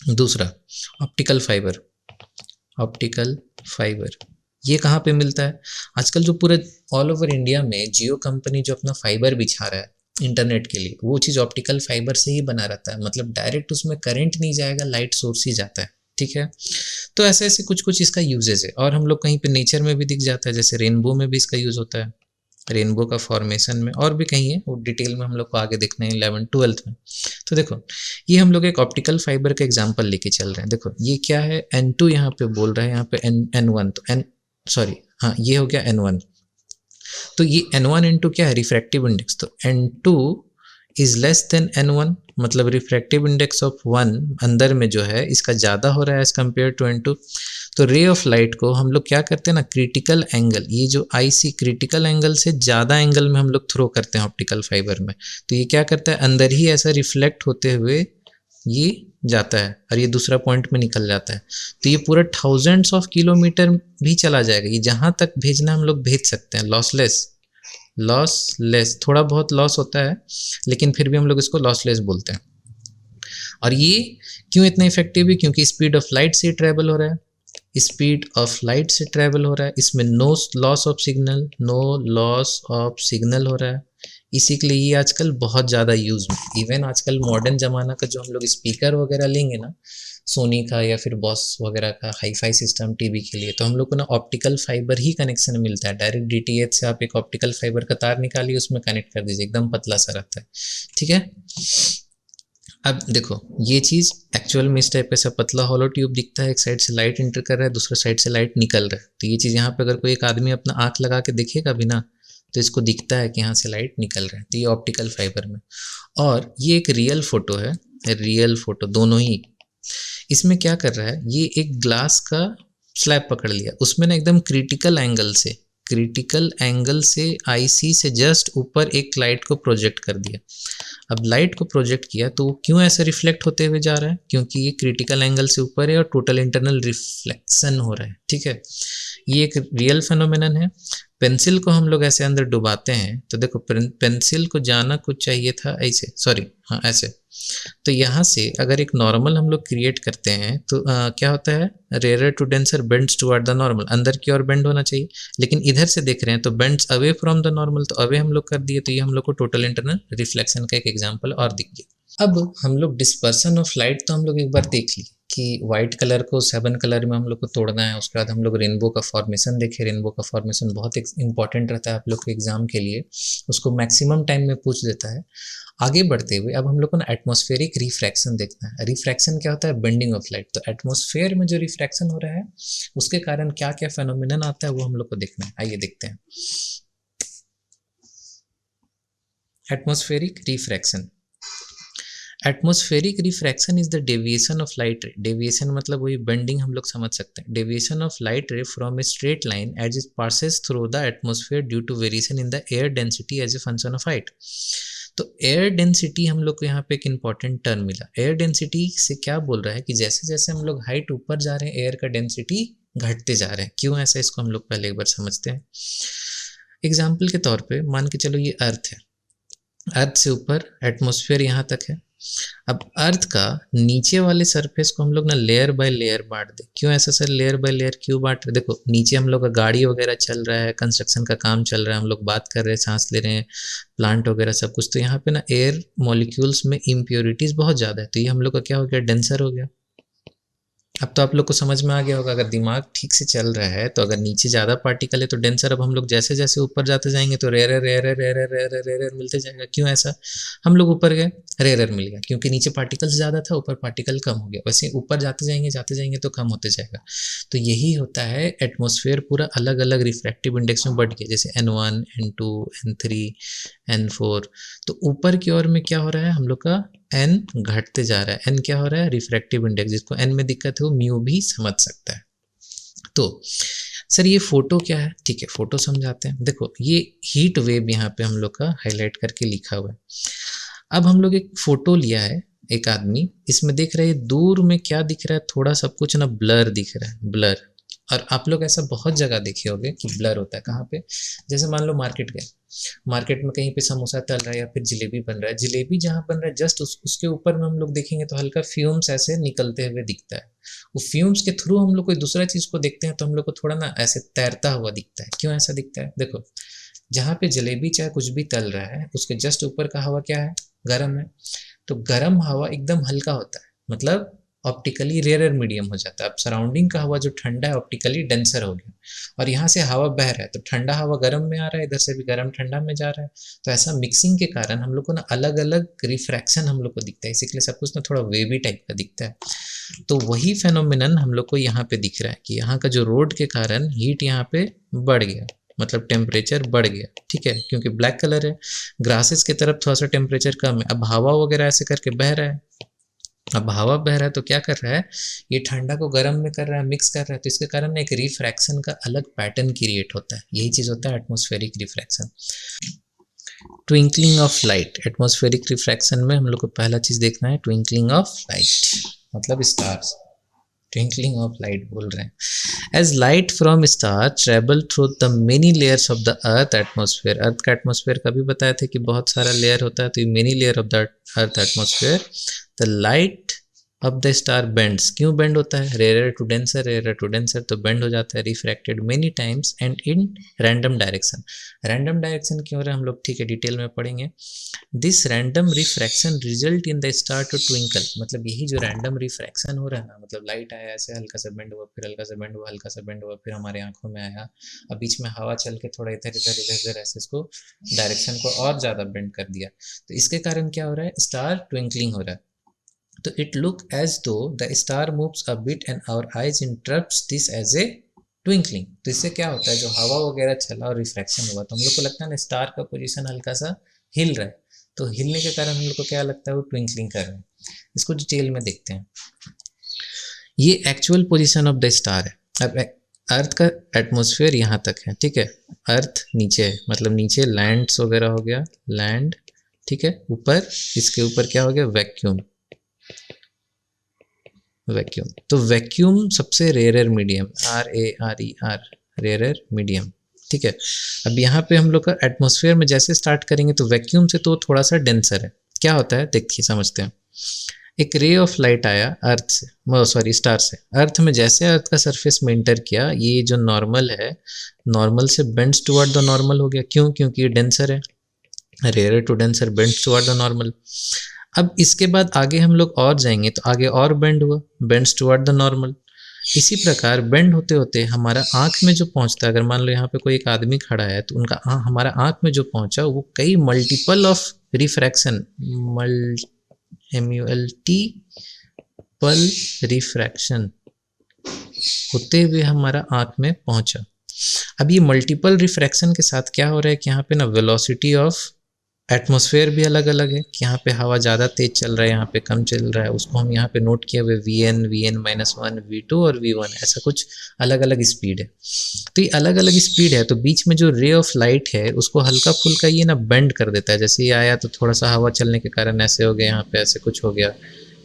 दूसरा ऑप्टिकल फाइबर, ऑप्टिकल फाइबर ये कहाँ पे मिलता है, आजकल जो पूरे ऑल ओवर इंडिया में जियो कंपनी जो अपना फाइबर बिछा रहा है इंटरनेट के लिए, वो चीज़ ऑप्टिकल फाइबर से ही बना रहता है, मतलब डायरेक्ट उसमें करंट नहीं जाएगा, लाइट सोर्स ही जाता है, ठीक है। तो ऐसे ऐसे कुछ कुछ इसका यूजेज है। और हम लोग कहीं पे नेचर में भी दिख जाता है, जैसे रेनबो में भी इसका यूज़ होता है, रेनबो का फॉर्मेशन में, और भी कहीं है वो डिटेल में हम लोग को आगे देखना है 11th-12th में। तो देखो ये हम लोग एक ऑप्टिकल फाइबर का एग्जांपल लेके चल रहे हैं। देखो ये क्या है, N2 यहाँ पे बोल रहा है, यहाँ पे N1, तो हाँ ये हो गया N1। तो ये N1 N2 क्या है, रिफ्रैक्टिव इंडेक्स। तो N2 is less than N1, मतलब रिफ्रैक्टिव इंडेक्स ऑफ 1 अंदर में जो है इसका ज़्यादा हो रहा है एज कम्पेयर टू N2। तो रे ऑफ लाइट को हम लोग क्या करते हैं ना, क्रिटिकल एंगल, ये जो IC क्रिटिकल एंगल से ज़्यादा एंगल में हम लोग थ्रो करते हैं ऑप्टिकल फाइबर में। तो ये क्या करता है, अंदर ही ऐसा रिफ्लेक्ट होते हुए ये जाता है और ये दूसरा पॉइंट में निकल जाता है। तो ये पूरा थाउजेंड्स ऑफ किलोमीटर भी चला जाएगा, ये जहाँ तक भेजना हम लोग भेज सकते हैं, लॉसलेस, थोड़ा बहुत लॉस होता है लेकिन फिर भी हम लोग इसको लॉसलेस बोलते हैं। और ये क्यों इतना इफेक्टिव है, क्योंकि स्पीड ऑफ लाइट से ट्रैवल हो रहा है, स्पीड ऑफ लाइट से ट्रैवल हो रहा है, इसमें नो लॉस ऑफ सिग्नल, हो रहा है। इसी के लिए ये आजकल बहुत ज़्यादा यूज में, इवन आजकल मॉडर्न ज़माना का जो हम लोग स्पीकर वगैरह लेंगे ना, सोनी का या फिर बॉस वगैरह का हाईफाई सिस्टम टीवी के लिए, तो हम लोग को ना ऑप्टिकल फाइबर ही कनेक्शन मिलता है। डायरेक्ट DTH से आप एक ऑप्टिकल फाइबर का तार निकालिए, उसमें कनेक्ट कर दीजिए, एकदम पतला सा रहता है, ठीक है। अब देखो ये चीज़ एक्चुअल में इस टाइप का सा पतला हॉलो ट्यूब दिखता है, एक साइड से लाइट इंटर कर रहा है, दूसरे साइड से लाइट निकल रहा है। तो ये चीज़ यहाँ पे अगर कोई एक आदमी अपना आँख लगा के देखेगा भी ना, तो इसको दिखता है कि यहाँ से लाइट निकल रहा है। तो ये ऑप्टिकल फाइबर में, और ये एक रियल फोटो है, रियल फोटो दोनों ही। इसमें क्या कर रहा है, ये एक ग्लास का स्लैब पकड़ लिया, उसमें ना एकदम क्रिटिकल एंगल से IC से जस्ट ऊपर एक लाइट को प्रोजेक्ट कर दिया। अब लाइट को प्रोजेक्ट किया तो वो क्यों ऐसे रिफ्लेक्ट होते हुए जा रहा है, क्योंकि ये क्रिटिकल एंगल से ऊपर है और टोटल इंटरनल रिफ्लेक्शन हो रहा है, ठीक है। ये एक रियल फेनोमेनन है। पेंसिल को हम लोग ऐसे अंदर डुबाते हैं तो देखो पेंसिल को जाना कुछ चाहिए था ऐसे, ऐसे। तो यहाँ से अगर एक नॉर्मल हम लोग क्रिएट करते हैं तो क्या होता है, rare to denser bends toward the normal, अंदर की ओर बेंड होना चाहिए, लेकिन इधर से देख रहे हैं तो bends away from the normal, तो अवे हम लोग कर दिए, तो ये हम लोग को टोटल इंटरनल रिफ्लेक्शन का एक एग्जाम्पल और दिख गया। अब हम लोग डिस्पर्सन ऑफ लाइट तो हम लोग एक बार देख लिए कि वाइट कलर को 7 कलर में हम लोग को तोड़ना है। उसके बाद हम लोग रेनबो का फॉर्मेशन देखे, रेनबो का फॉर्मेशन बहुत इंपॉर्टेंट रहता है आप लोग के एग्जाम के लिए, उसको मैक्सिमम टाइम में पूछ देता है। आगे बढ़ते हुए अब हम लोग को ना एटमॉस्फेरिक रिफ्रैक्शन देखना है। रिफ्रैक्शन क्या होता है, बेंडिंग ऑफ लाइट। तो एटमॉस्फेयर में जो रिफ्रैक्शन हो रहा है उसके कारण क्या क्या फेनोमेनन आता है वो हम लोग को देखना है। आइए देखते हैं atmospheric refraction. Atmospheric refraction is the deviation of light ray, deviation मतलब वही बेंडिंग हम लोग समझ सकते हैं, deviation of light ray from a straight line as it passes through the atmosphere due to variation in the air density as a function of height. तो air density हम लोग को यहाँ पे एक इंपॉर्टेंट टर्म मिला। एयर डेंसिटी से क्या बोल रहा है कि जैसे जैसे हम लोग हाइट ऊपर जा रहे हैं एयर का डेंसिटी घटते जा रहे हैं। क्यों ऐसा, इसको हम लोग पहले एक बार समझते हैं। एग्जाम्पल के तौर पे मान के चलो ये अर्थ है, अर्थ से ऊपर एटमॉस्फेयर यहाँ तक है। अब अर्थ का नीचे वाले सरफेस को हम लोग ना लेयर बाय लेयर बांट दे। क्यों ऐसा सर, लेयर बाय लेयर क्यों बांट रहे? देखो नीचे हम लोग का गाड़ी वगैरह चल रहा है, कंस्ट्रक्शन का काम चल रहा है, हम लोग बात कर रहे हैं, सांस ले रहे हैं, प्लांट वगैरह सब कुछ। तो यहाँ पे ना एयर मॉलिक्यूल्स में इम्प्योरिटीज बहुत ज़्यादा है, तो ये हम लोग का क्या हो गया, डेंसर हो गया। अब तो आप लोग को समझ में आ गया होगा, अगर दिमाग ठीक से चल रहा है तो अगर नीचे ज़्यादा पार्टिकल है तो डेंसर। अब हम लोग जैसे जैसे ऊपर जाते जाएंगे तो rare rare rare rare rare मिलते जाएगा। क्यों ऐसा, हम लोग ऊपर गए रेयर मिल गया क्योंकि नीचे पार्टिकल्स ज़्यादा था, ऊपर पार्टिकल कम हो गया। वैसे ऊपर जाते जाएंगे तो कम होते जाएगा। तो यही होता है, एटमॉस्फेयर पूरा अलग अलग रिफ्रैक्टिव इंडेक्स में बढ़ गया, जैसे N1 N2 N3 N4। तो ऊपर की ओर में क्या हो रहा है, हम लोग का n घटते जा रहा है। n क्या हो रहा है, रिफ्रैक्टिव इंडेक्स। जिसको n में दिक्कत है वो म्यू भी समझ सकता है। तो सर ये फोटो क्या है, ठीक है फोटो समझाते हैं। देखो ये हीट वेव यहाँ पे हम लोग का हाईलाइट करके लिखा हुआ है। अब हम लोग एक फोटो लिया है, एक आदमी, इसमें देख रहे हैं दूर में क्या दिख रहा है, थोड़ा सब कुछ ना ब्लर दिख रहा है, ब्लर। और आप लोग ऐसा बहुत जगह देखे होंगे कि ब्लर होता है। कहाँ पे, जैसे मान लो मार्केट गए, मार्केट में कहीं पे समोसा तल रहा है या फिर जलेबी बन रहा है, जलेबी जहाँ बन रहा है जस्ट उसके ऊपर में हम लोग देखेंगे तो हल्का फ्यूम्स ऐसे निकलते हुए दिखता है। वो फ्यूम्स के थ्रू हम लोग कोई दूसरा चीज़ को देखते हैं तो हम लोग को थोड़ा ना ऐसे तैरता हुआ दिखता है। क्यों ऐसा दिखता है, देखो जहाँ पे जलेबी चाहे कुछ भी तल रहा है उसके जस्ट ऊपर का हवा क्या है, गर्म है। तो गर्म हवा एकदम हल्का होता है, मतलब ऑप्टिकली रेयर मीडियम हो जाता है। अब सराउंडिंग का हवा जो ठंडा है ऑप्टिकली डेंसर हो गया, और यहाँ से हवा बह रहा है तो ठंडा हवा गर्म में आ रहा है, इधर से भी गर्म ठंडा में जा रहा है। तो ऐसा मिक्सिंग के कारण हम लोग को ना अलग अलग रिफ्रैक्शन हम लोग को दिखता है, इसीलिए सब कुछ ना थोड़ा वेवी टाइप का दिखता है। तो वही फेनोमिनन हम लोग को यहाँ पे दिख रहा है कि यहाँ का जो रोड के कारण हीट यहाँ पे बढ़ गया, मतलब टेम्परेचर बढ़ गया, ठीक है, क्योंकि ब्लैक कलर है। ग्रासेस की तरफ थोड़ा सा टेम्परेचर कम है। अब हवा वगैरह ऐसे करके बह रहा है, अब हवा बह रहा है तो क्या कर रहा है, ये ठंडा को गर्म में कर रहा है, मिक्स कर रहा है। तो इसके कारण एक रिफ्रैक्शन का अलग पैटर्न क्रिएट होता है। यही चीज़ होता है atmospheric refraction. Twinkling of light, atmospheric refraction में हम लोग को पहला चीज़ देखना है ट्विंकलिंग ऑफ लाइट, मतलब स्टार्स। ट्विंकलिंग ऑफ लाइट बोल रहे हैं। As light from star travel through the many layers of the earth atmosphere, earth का एटमॉस्फेयर का भी बताया था कि बहुत सारा लेयर होता है, तो ये many layer of the earth atmosphere. The light of the star bends, क्यों बेंड होता है, rare to denser, rare to denser तो बेंड हो जाता है, refracted many times and in random direction. Random direction क्यों हो रहा है हम लोग ठीक है डिटेल में पढ़ेंगे। This random refraction result in the star to twinkle, मतलब यही जो रैंडम रिफ्रैक्शन हो रहा है ना, मतलब लाइट आया ऐसे हल्का सा बेंड हुआ, फिर हल्का सा बेंड हुआ, हल्का सा बेंड हुआ, फिर हमारे आंखों में आया, अब बीच में हवा चल के थोड़ा इधर इधर इधर इधर ऐसे इसको डायरेक्शन को और ज़्यादा बेंड कर दिया। तो इसके कारण क्या हो रहा है, स्टार ट्विंकलिंग हो रहा है। तो it look as though the star moves a bit and our eyes interrupts this as a twinkling. तो इससे क्या होता है, जो हवा वगैरह चला और रिफ्रैक्शन हुआ तो हम लोग को लगता है ना स्टार का पोजीशन हल्का सा हिल रहा है, तो हिलने के कारण हम लोग को क्या लगता है वो ट्विंकलिंग कर रहे हैं। इसको डिटेल में देखते हैं। ये actual position of the star है। अब अर्थ का एटमॉस्फेयर यहाँ तक है, ठीक है, अर्थ नीचे है, मतलब नीचे लैंड्स वगैरह हो गया, लैंड, ठीक है, ऊपर इसके ऊपर क्या हो गया, वैक्यूम, वैक्यूम। तो वैक्यूम सबसे rare medium, RARER, rare medium, ठीक है। अब यहाँ पे हम लोग का एटमॉस्फेयर में जैसे स्टार्ट करेंगे तो वैक्यूम से तो थोड़ा सा डेंसर है। क्या होता है देखिए समझते हैं। एक रे ऑफ लाइट आया अर्थ से, सॉरी स्टार से, अर्थ में जैसे अर्थ का सरफेस में इंटर किया, ये जो नॉर्मल है, नॉर्मल से बेंड्स टुवर्ड द नॉर्मल हो गया। क्यों, क्योंकि ये डेंसर है, rare to denser bends toward the normal. अब इसके बाद आगे हम लोग और जाएंगे तो आगे और बेंड हुआ, बेंड्स टुवर्ड द नॉर्मल। इसी प्रकार बेंड होते होते हमारा आँख में जो पहुँचता है, अगर मान लो यहाँ पे कोई एक आदमी खड़ा है तो उनका हमारा आँख में जो पहुँचा वो कई multiple of refraction, multiple refraction होते हुए हमारा आँख में पहुँचा। अब ये मल्टीपल रिफ्रैक्शन के साथ क्या हो रहा है कि यहाँ पे ना वेलोसिटी ऑफ एटमॉस्फेयर भी अलग अलग है कि यहाँ पे हवा ज़्यादा तेज़ चल रहा है, यहाँ पे कम चल रहा है, उसको हम यहाँ पे नोट किए हुए VN, VN-1, V2 और V1 ऐसा कुछ अलग अलग स्पीड है। तो ये अलग अलग स्पीड है, तो बीच में जो रे ऑफ लाइट है उसको हल्का फुल्का ये ना बेंड कर देता है। जैसे ये आया तो थोड़ा सा हवा चलने के कारण ऐसे हो गया, यहाँ पे ऐसे कुछ हो गया,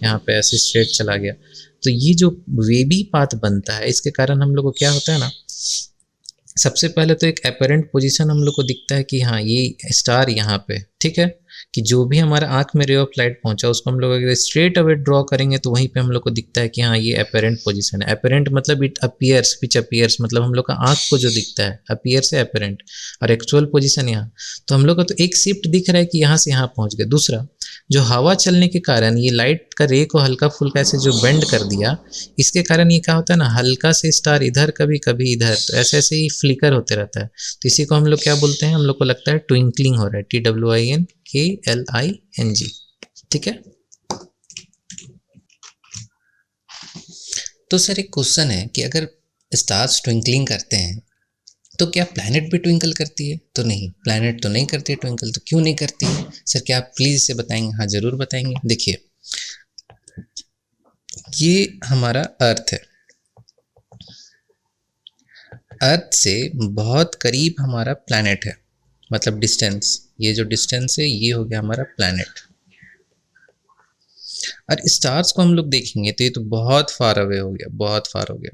यहाँ पे ऐसे स्ट्रेट चला गया। तो ये जो वेवी पाथ बनता है इसके कारण हम लोग को क्या होता है ना, सबसे पहले तो एक एपरेंट पोजीशन हम लोग को दिखता है कि हाँ ये स्टार यहाँ पे, ठीक है, कि जो भी हमारा आंख में रे ऑफ लाइट पहुंचा उसको हम लोग अगर स्ट्रेट अवे ड्रॉ करेंगे तो वहीं पे हम लोग को दिखता है कि हाँ ये एपरेंट पोजीशन है। एपरेंट मतलब इट अपीयर्स, विच अपीयर्स मतलब हम लोग का आंख को जो दिखता है, अपीयर से एपरेंट, और एक्चुअल पोजीशन यहाँ। तो हम लोग को तो एक शिफ्ट दिख रहा है कि यहाँ से यहाँ पहुँच गए। दूसरा, जो हवा चलने के कारण ये लाइट का रे को हल्का फुल्का ऐसे जो बेंड कर दिया, इसके कारण ये क्या होता है ना, हल्का से स्टार इधर कभी कभी इधर, तो ऐसे ऐसे ही फ्लिकर होते रहता है। तो इसी को हम लोग क्या बोलते हैं, हम लोग को लगता है ट्विंकलिंग हो रहा है, TWINKLING, ठीक है। तो सर एक क्वेश्चन है कि अगर स्टार्स ट्विंकलिंग करते हैं तो क्या प्लैनेट भी ट्विंकल करती है? तो नहीं, प्लैनेट तो नहीं करती है ट्विंकल। तो क्यों नहीं करती है सर, क्या आप प्लीज़ इसे बताएंगे? हाँ ज़रूर बताएंगे। देखिए, ये हमारा अर्थ है, अर्थ से बहुत करीब हमारा प्लैनेट है, मतलब डिस्टेंस, ये जो डिस्टेंस है ये हो गया हमारा प्लैनेट। और स्टार्स को हम लोग देखेंगे तो ये तो बहुत फार अवे हो गया, बहुत फार हो गया।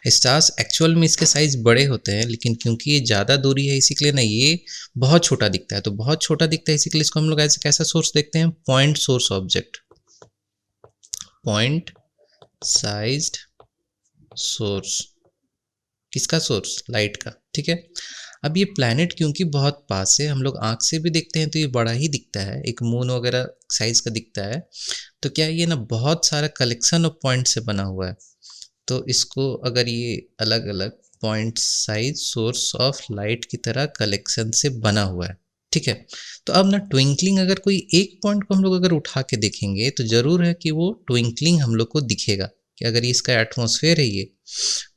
स्टार्स एक्चुअल में इसके साइज बड़े होते हैं, लेकिन क्योंकि ये ज़्यादा दूरी है इसी के लिए ना ये बहुत छोटा दिखता है। तो बहुत छोटा दिखता है इसी के लिए इसको हम लोग ऐसे कैसा सोर्स देखते हैं, point source object, point sized source. किसका सोर्स? लाइट का, ठीक है। अब ये प्लैनेट क्योंकि बहुत पास है, हम लोग आँख से भी देखते हैं तो ये बड़ा ही दिखता है, एक मून वगैरह साइज का दिखता है। तो क्या ये ना बहुत सारा कलेक्शन ऑफ पॉइंट से बना हुआ है। तो इसको अगर ये अलग अलग point size source of light की तरह कलेक्शन से बना हुआ है, ठीक है। तो अब ना ट्विंकलिंग, अगर कोई एक पॉइंट को हम लोग अगर उठा के देखेंगे तो ज़रूर है कि वो ट्विंकलिंग हम लोग को दिखेगा, कि अगर ये इसका एटमॉस्फेयर है ये,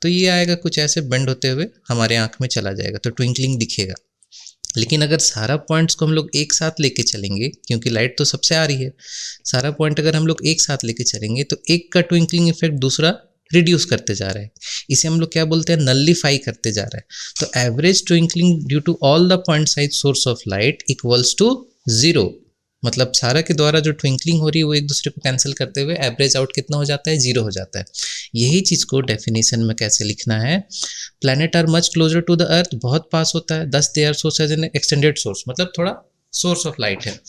तो ये आएगा कुछ ऐसे बेंड होते हुए हमारे आँख में चला जाएगा, तो ट्विंकलिंग दिखेगा। लेकिन अगर सारा पॉइंट्स को हम लोग एक साथ लेके चलेंगे, क्योंकि लाइट तो सबसे आ रही है, सारा पॉइंट अगर हम लोग एक साथ लेके चलेंगे तो एक का ट्विंकलिंग इफेक्ट दूसरा रिड्यूस करते जा रहा है। इसे हम लोग क्या बोलते हैं, नल्लीफाई करते जा रहा है। तो average twinkling due to all the point size source of light equals to 0। मतलब सारा के द्वारा जो ट्विंकलिंग हो रही है वो एक दूसरे को कैंसिल करते हुए एवरेज आउट कितना हो जाता है, 0 हो जाता है। यही चीज़ को डेफिनेशन में कैसे लिखना है, planet are much closer to the earth, बहुत पास होता है, thus they are source as an extended source, मतलब थोड़ा सोर्स ऑफ लाइट है।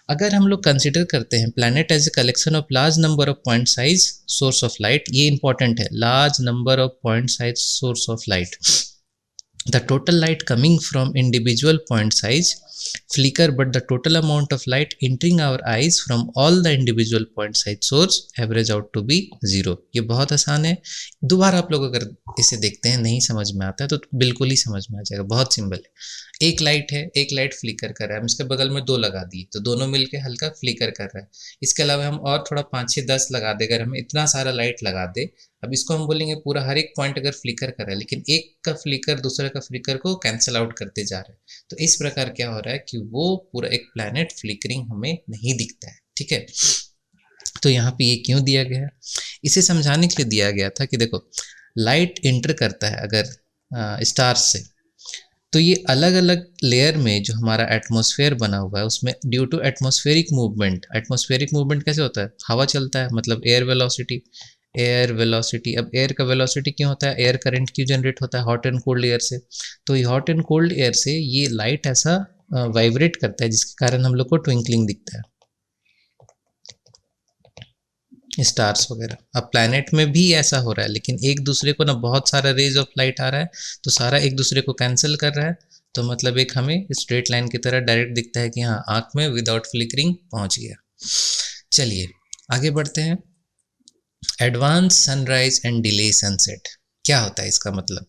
अगर हम लोग कंसिडर करते हैं planet as a collection of large number of point size source of light, ये इंपॉर्टेंट है, large number of point size source of light, the total light coming from individual point size flicker, but the total amount of light entering our eyes from all the individual point size source average out to be 0। ये बहुत आसान है, दोबारा आप लोग अगर इसे देखते हैं नहीं समझ में आता है तो बिल्कुल ही समझ में आ जाएगा, बहुत सिंपल है। एक लाइट है, एक लाइट फ्लिकर कर रहा है, हम इसके बगल में दो लगा दिए तो दोनों मिलके हल्का फ्लिकर कर रहा है। इसके अलावा हम और थोड़ा 5 6 10 लगा दे, अगर हम इतना सारा लाइट लगा दे, अब इसको हम बोलेंगे पूरा हर एक पॉइंट अगर फ्लिकर कर रहा है, लेकिन एक का फ्लिकर दूसरे का फ्लिकर को कैंसिल आउट करते जा रहा है, तो इस प्रकार क्या हो रहा है कि वो पूरा एक प्लैनेट फ्लिकरिंग हमें नहीं दिखता है, ठीक है। तो यहाँ पे ये क्यों दिया गया है, इसे समझाने के लिए दिया गया था कि देखो लाइट इंटर करता है अगर स्टार्स से, तो ये अलग अलग लेयर में जो हमारा एटमॉस्फेयर बना हुआ है उसमें due to atmospheric movement, atmospheric movement कैसे होता है, हवा चलता है मतलब एयर वेलोसिटी, एयर वेलोसिटी। अब एयर का वेलोसिटी क्यों होता है, एयर करंट क्यों जनरेट होता है, हॉट एंड कोल्ड एयर से। तो ये हॉट एंड कोल्ड एयर से ये लाइट ऐसा वाइब्रेट करता है जिसके कारण हम लोग को ट्विंकलिंग दिखता है, स्टार्स वगैरह। अब प्लैनेट में भी ऐसा हो रहा है, लेकिन एक दूसरे को ना बहुत सारा रेज ऑफ लाइट आ रहा है तो सारा एक दूसरे को कैंसिल कर रहा है, तो मतलब एक हमें स्ट्रेट लाइन की तरह डायरेक्ट दिखता है कि हाँ आँख में विदाउट फ्लिकरिंग पहुँच गया। चलिए आगे बढ़ते हैं। Advance sunrise and delay sunset क्या होता है, इसका मतलब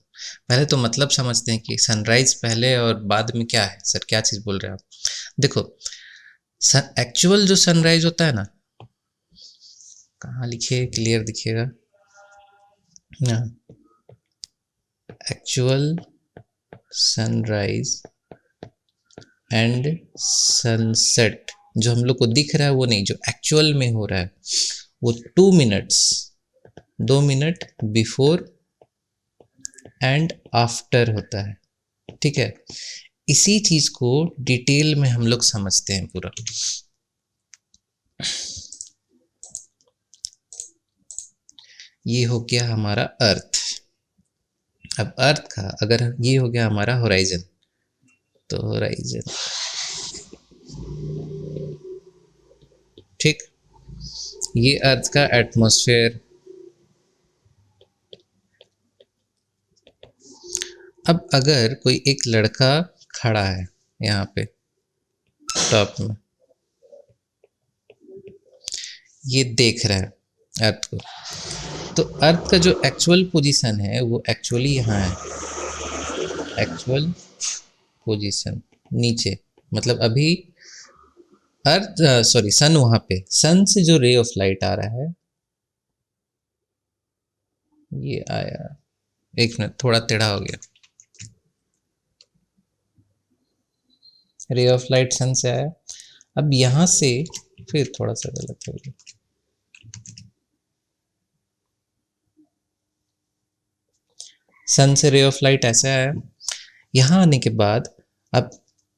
पहले तो मतलब समझते हैं कि सनराइज पहले और बाद में क्या है। सर क्या चीज़ बोल रहे हैं आप? देखो एक्चुअल जो सनराइज होता है ना, कहाँ लिखे क्लियर दिखेगा ना, एक्चुअल सनराइज एंड सनसेट, जो हम लोग को दिख रहा है वो नहीं, जो एक्चुअल में हो रहा है वो 2 minutes, 2 minute before and after होता है, ठीक है। इसी चीज को डिटेल में हम लोग समझते हैं पूरा। ये हो गया हमारा अर्थ। अब अर्थ का अगर ये हो गया हमारा होराइजन, तो होराइजन, ठीक, ये अर्थ का एटमॉस्फेयर। अब अगर कोई एक लड़का खड़ा है यहाँ पे टॉप में, ये देख रहा है अर्थ को, तो अर्थ का जो एक्चुअल पोजीशन है वो एक्चुअली यहाँ है, एक्चुअल पोजीशन नीचे, मतलब अभी अर्थ सॉरी सन वहाँ पे, सन से जो रे ऑफ लाइट आ रहा है, ये आया, एक मिनट थोड़ा टेढ़ा हो गया, रे ऑफ लाइट सन से आया। अब यहाँ से फिर थोड़ा सा गलत हो गया, सन से रे ऑफ लाइट ऐसे आया। यहाँ आने के बाद अब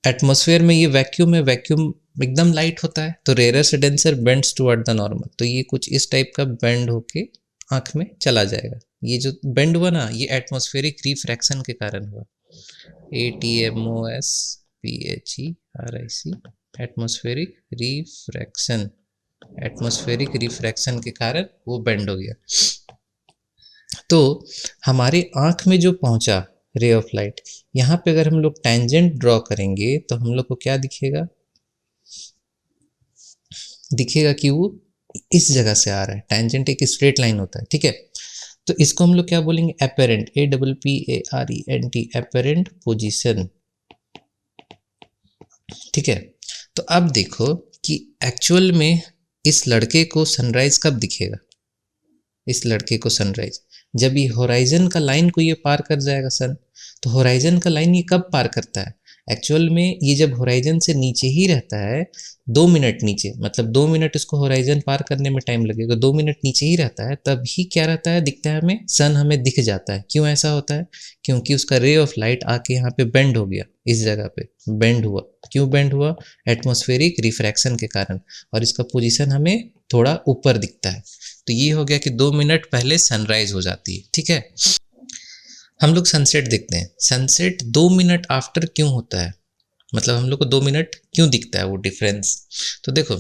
एटमॉस्फेयर में ये वैक्यूम है, वैक्यूम एकदम लाइट होता है, तो रेयर से denser bends toward the normal, तो ये कुछ इस टाइप का बेंड होके आँख में चला जाएगा। ये जो बेंड हुआ ना, ये एटमॉस्फेरिक रिफ्रैक्शन के कारण हुआ, ATMOSPHERIC, atmospheric refraction, atmospheric refraction के कारण वो बेंड हो गया। तो हमारे आँख में जो पहुँचा रे ऑफ लाइट, यहाँ पे अगर हम लोग टेंजेंट ड्रॉ करेंगे तो हम लोग को क्या दिखेगा, दिखेगा कि वो इस जगह से आ रहा है। टेंजेंट एक स्ट्रेट लाइन होता है, ठीक है। तो इसको हम लोग क्या बोलेंगे, एपेरेंट, APPARENT, एपेरेंट पोजीशन, ठीक है। तो अब देखो कि एक्चुअल में इस लड़के को सनराइज कब दिखेगा, इस लड़के को सनराइज जब ये होराइजन का लाइन को ये पार कर जाएगा सन। तो होराइजन का लाइन ये कब पार करता है, एक्चुअल में ये जब होराइजन से नीचे ही रहता है, 2 मिनट नीचे, मतलब 2 मिनट इसको होराइजन पार करने में टाइम लगेगा, 2 मिनट नीचे ही रहता है, तब ही क्या रहता है, दिखता है हमें, सन हमें दिख जाता है। क्यों ऐसा होता है, क्योंकि उसका रे ऑफ लाइट आके यहाँ पे बेंड हो गया, इस जगह पे बेंड हुआ। क्यों बेंड हुआ, एटमॉस्फेरिक रिफ्रैक्शन के कारण, और इसका पोजीशन हमें थोड़ा ऊपर दिखता है। तो ये हो गया कि 2 मिनट पहले सनराइज हो जाती है, ठीक है। हम लोग सनसेट देखते हैं, सनसेट 2 मिनट आफ्टर क्यों होता है, मतलब हम लोग को 2 मिनट क्यों दिखता है वो डिफरेंस। तो देखो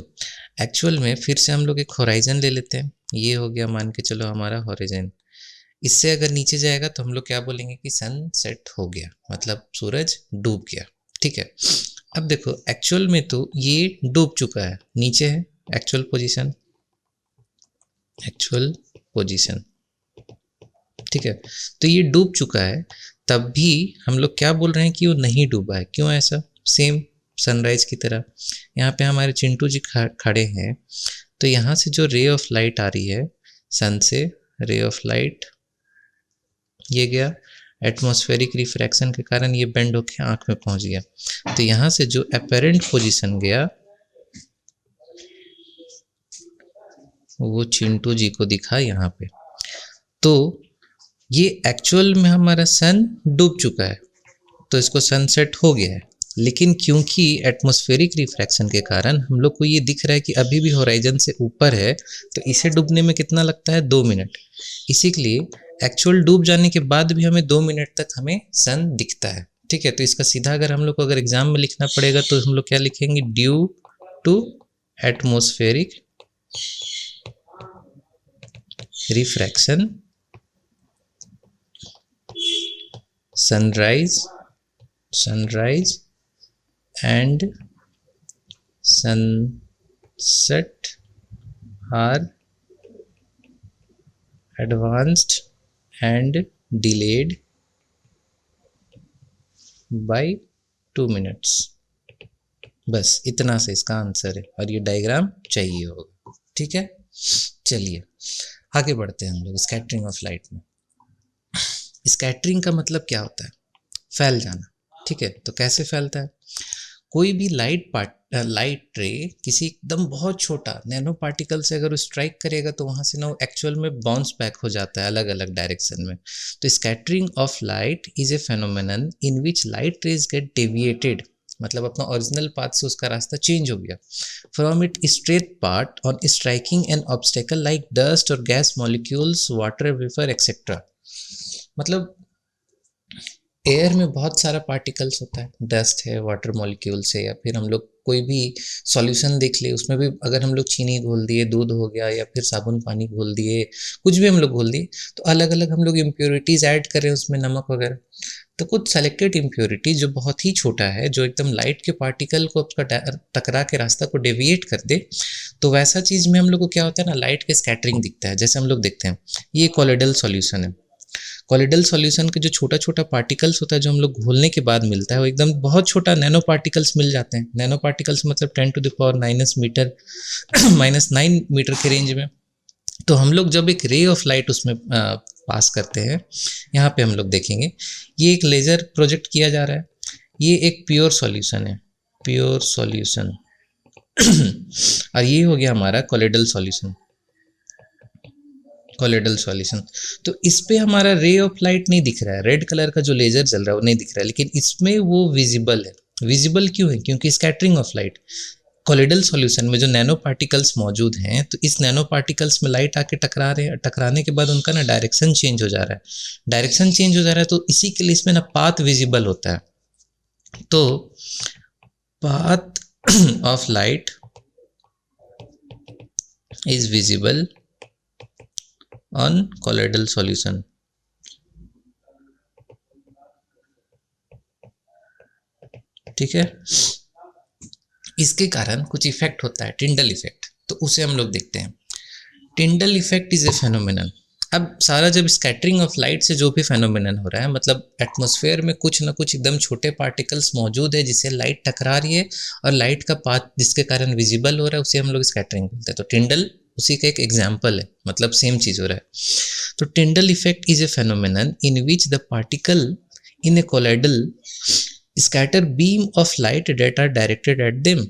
एक्चुअल में फिर से हम लोग एक होराइजन ले लेते हैं, ये हो गया मान के चलो हमारा होराइजन, इससे अगर नीचे जाएगा तो हम लोग क्या बोलेंगे कि सन सेट हो गया, मतलब सूरज डूब गया, ठीक है। अब देखो एक्चुअल में तो ये डूब चुका है, नीचे है एक्चुअल पोजीशन, एक्चुअल पोजीशन, ठीक है। तो ये डूब चुका है, तब भी हम लोग क्या बोल रहे हैं कि वो नहीं डूबा है। क्यों ऐसा, सेम सनराइज की तरह यहाँ पे हमारे चिंटू जी खड़े हैं, तो यहाँ से जो रे ऑफ लाइट आ रही है सन से, रे ऑफ लाइट ये गया, एटमॉस्फेरिक रिफ्रैक्शन के कारण ये बेंड होके आँख में पहुँच गया, तो यहाँ से जो अपेरेंट पोजीशन गया वो चिंटू जी को दिखा यहाँ पे। तो ये एक्चुअल में हमारा सन डूब चुका है, तो इसको सनसेट हो गया है, लेकिन क्योंकि एटमॉस्फेरिक रिफ्रैक्शन के कारण हम लोग को ये दिख रहा है कि अभी भी होराइजन से ऊपर है, तो इसे डूबने में कितना लगता है, 2 मिनट। इसी के लिए एक्चुअल डूब जाने के बाद भी हमें 2 मिनट तक हमें सन दिखता है, ठीक है। तो इसका सीधा अगर हम लोग को अगर एग्जाम में लिखना पड़ेगा तो हम लोग क्या लिखेंगे, due to atmospheric refraction sunrise and sunset are advanced and delayed by 2 minutes। बस इतना से इसका आंसर है, और ये डायग्राम चाहिए होगा, ठीक है। चलिए आगे बढ़ते हैं हम लोग स्कैटरिंग ऑफ लाइट में। स्कैटरिंग का मतलब क्या होता है, फैल जाना, ठीक है। तो कैसे फैलता है, कोई भी लाइट रे किसी एकदम बहुत छोटा नैनो पार्टिकल से अगर स्ट्राइक करेगा तो वहाँ से ना एक्चुअल में बाउंस बैक हो जाता है अलग अलग डायरेक्शन में। तो scattering of light is a phenomenon in which light rays get deviated, मतलब अपना ओरिजिनल पाथ से उसका रास्ता चेंज हो गया, from it straight part on striking an obstacle like dust और gas molecules, water vapour etcetera. मतलब एयर में बहुत सारा पार्टिकल्स होता है, डस्ट है, वाटर मॉलिक्यूल्स है, या फिर हम लोग कोई भी सॉल्यूशन देख ले उसमें भी अगर हम लोग चीनी घोल दिए, दूध हो गया, या फिर साबुन पानी घोल दिए, कुछ भी हम लोग घोल दिए, तो अलग अलग हम लोग इम्प्योरिटीज़ ऐड कर रहे हैं उसमें, नमक वगैरह। तो कुछ सेलेक्टेड इम्प्योरिटी जो बहुत ही छोटा है, जो एकदम लाइट के पार्टिकल को उसका टकरा के रास्ता को डेविएट कर दे, तो वैसा चीज़ में हम लोग को क्या होता है ना, लाइट के स्कैटरिंग दिखता है। जैसे हम लोग देखते हैं ये कॉलोइडल सॉल्यूशन है, कॉलोइडल सॉल्यूशन के जो छोटा छोटा पार्टिकल्स होता है जो हम लोग घोलने के बाद मिलता है, वो एकदम बहुत छोटा नैनो पार्टिकल्स मिल जाते हैं। नैनो पार्टिकल्स मतलब 10⁻⁹ -9 मीटर के रेंज में। तो हम लोग जब एक रे ऑफ लाइट उसमें पास करते हैं, यहाँ पे हम लोग देखेंगे ये एक लेज़र प्रोजेक्ट किया जा रहा है, ये एक प्योर सॉल्यूशन है, प्योर सॉल्यूशन और ये हो गया हमारा कॉलोइडल सॉल्यूशन, कॉलोइडल सॉल्यूशन। तो इस पे हमारा रे ऑफ लाइट नहीं दिख रहा है, रेड कलर का जो लेजर जल रहा है वो नहीं दिख रहा है, लेकिन इसमें वो विजिबल है। विजिबल क्यों है? क्योंकि scattering of light, colloidal solution में जो नैनो पार्टिकल्स मौजूद हैं, तो इस नैनो पार्टिकल्स में लाइट आके टकरा रहे हैं, टकराने के बाद उनका ना डायरेक्शन चेंज हो जा रहा है, डायरेक्शन चेंज हो जा रहा है, तो इसी के लिए इसमें ना पाथ विजिबल होता है। तो path of light is visible on colloidal solution. ठीक है, इसके कारण कुछ इफेक्ट होता है, टिंडल इफेक्ट, तो उसे हम लोग देखते हैं। टिंडल इफेक्ट इज ए फेनोमेनन। अब सारा जब स्कैटरिंग ऑफ लाइट से जो भी फेनोमेनन हो रहा है, मतलब एटमॉस्फेयर में कुछ ना कुछ एकदम छोटे पार्टिकल्स मौजूद है जिससे लाइट टकरा रही है, और लाइट का पाथ जिसके कारण विजिबल हो रहा है उसे हम लोग स्कैटरिंग बोलते हैं। तो टिंडल उसी का एक एग्जाम्पल है, मतलब सेम चीज़ हो रहा है। तो Tyndall effect is a phenomenon in which the particle in a colloidal scatter beam of light that are directed at them.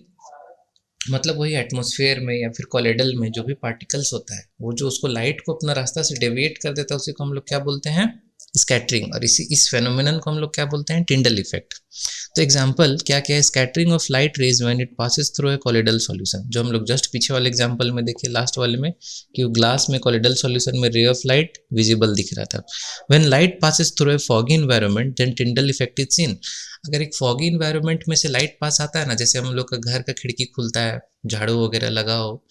मतलब वही एटमॉस्फेयर में या फिर कॉलोइडल में जो भी पार्टिकल्स होता है, वो जो उसको लाइट को अपना रास्ता से डेविएट कर देता है, उसी को हम लोग क्या बोलते हैं? स्कैटरिंग। और इस फेनोमेनन को हम लोग क्या बोलते हैं? Tyndall effect. तो एग्जांपल क्या क्या है? Scattering of light rays when it passes through A colloidal solution, जो हम लोग जस्ट पीछे वाले एग्जांपल में देखे, लास्ट वाले में, कि ग्लास में कॉलोइडल सॉल्यूशन में रे ऑफ लाइट विजिबल दिख रहा था। When light passes through a foggy environment then Tyndall effect is seen. अगर एक फॉगी इन्वायरमेंट में से लाइट पास आता है ना, जैसे हम लोग का घर का खिड़की खुलता है, झाड़ू वगैरह लगा हो,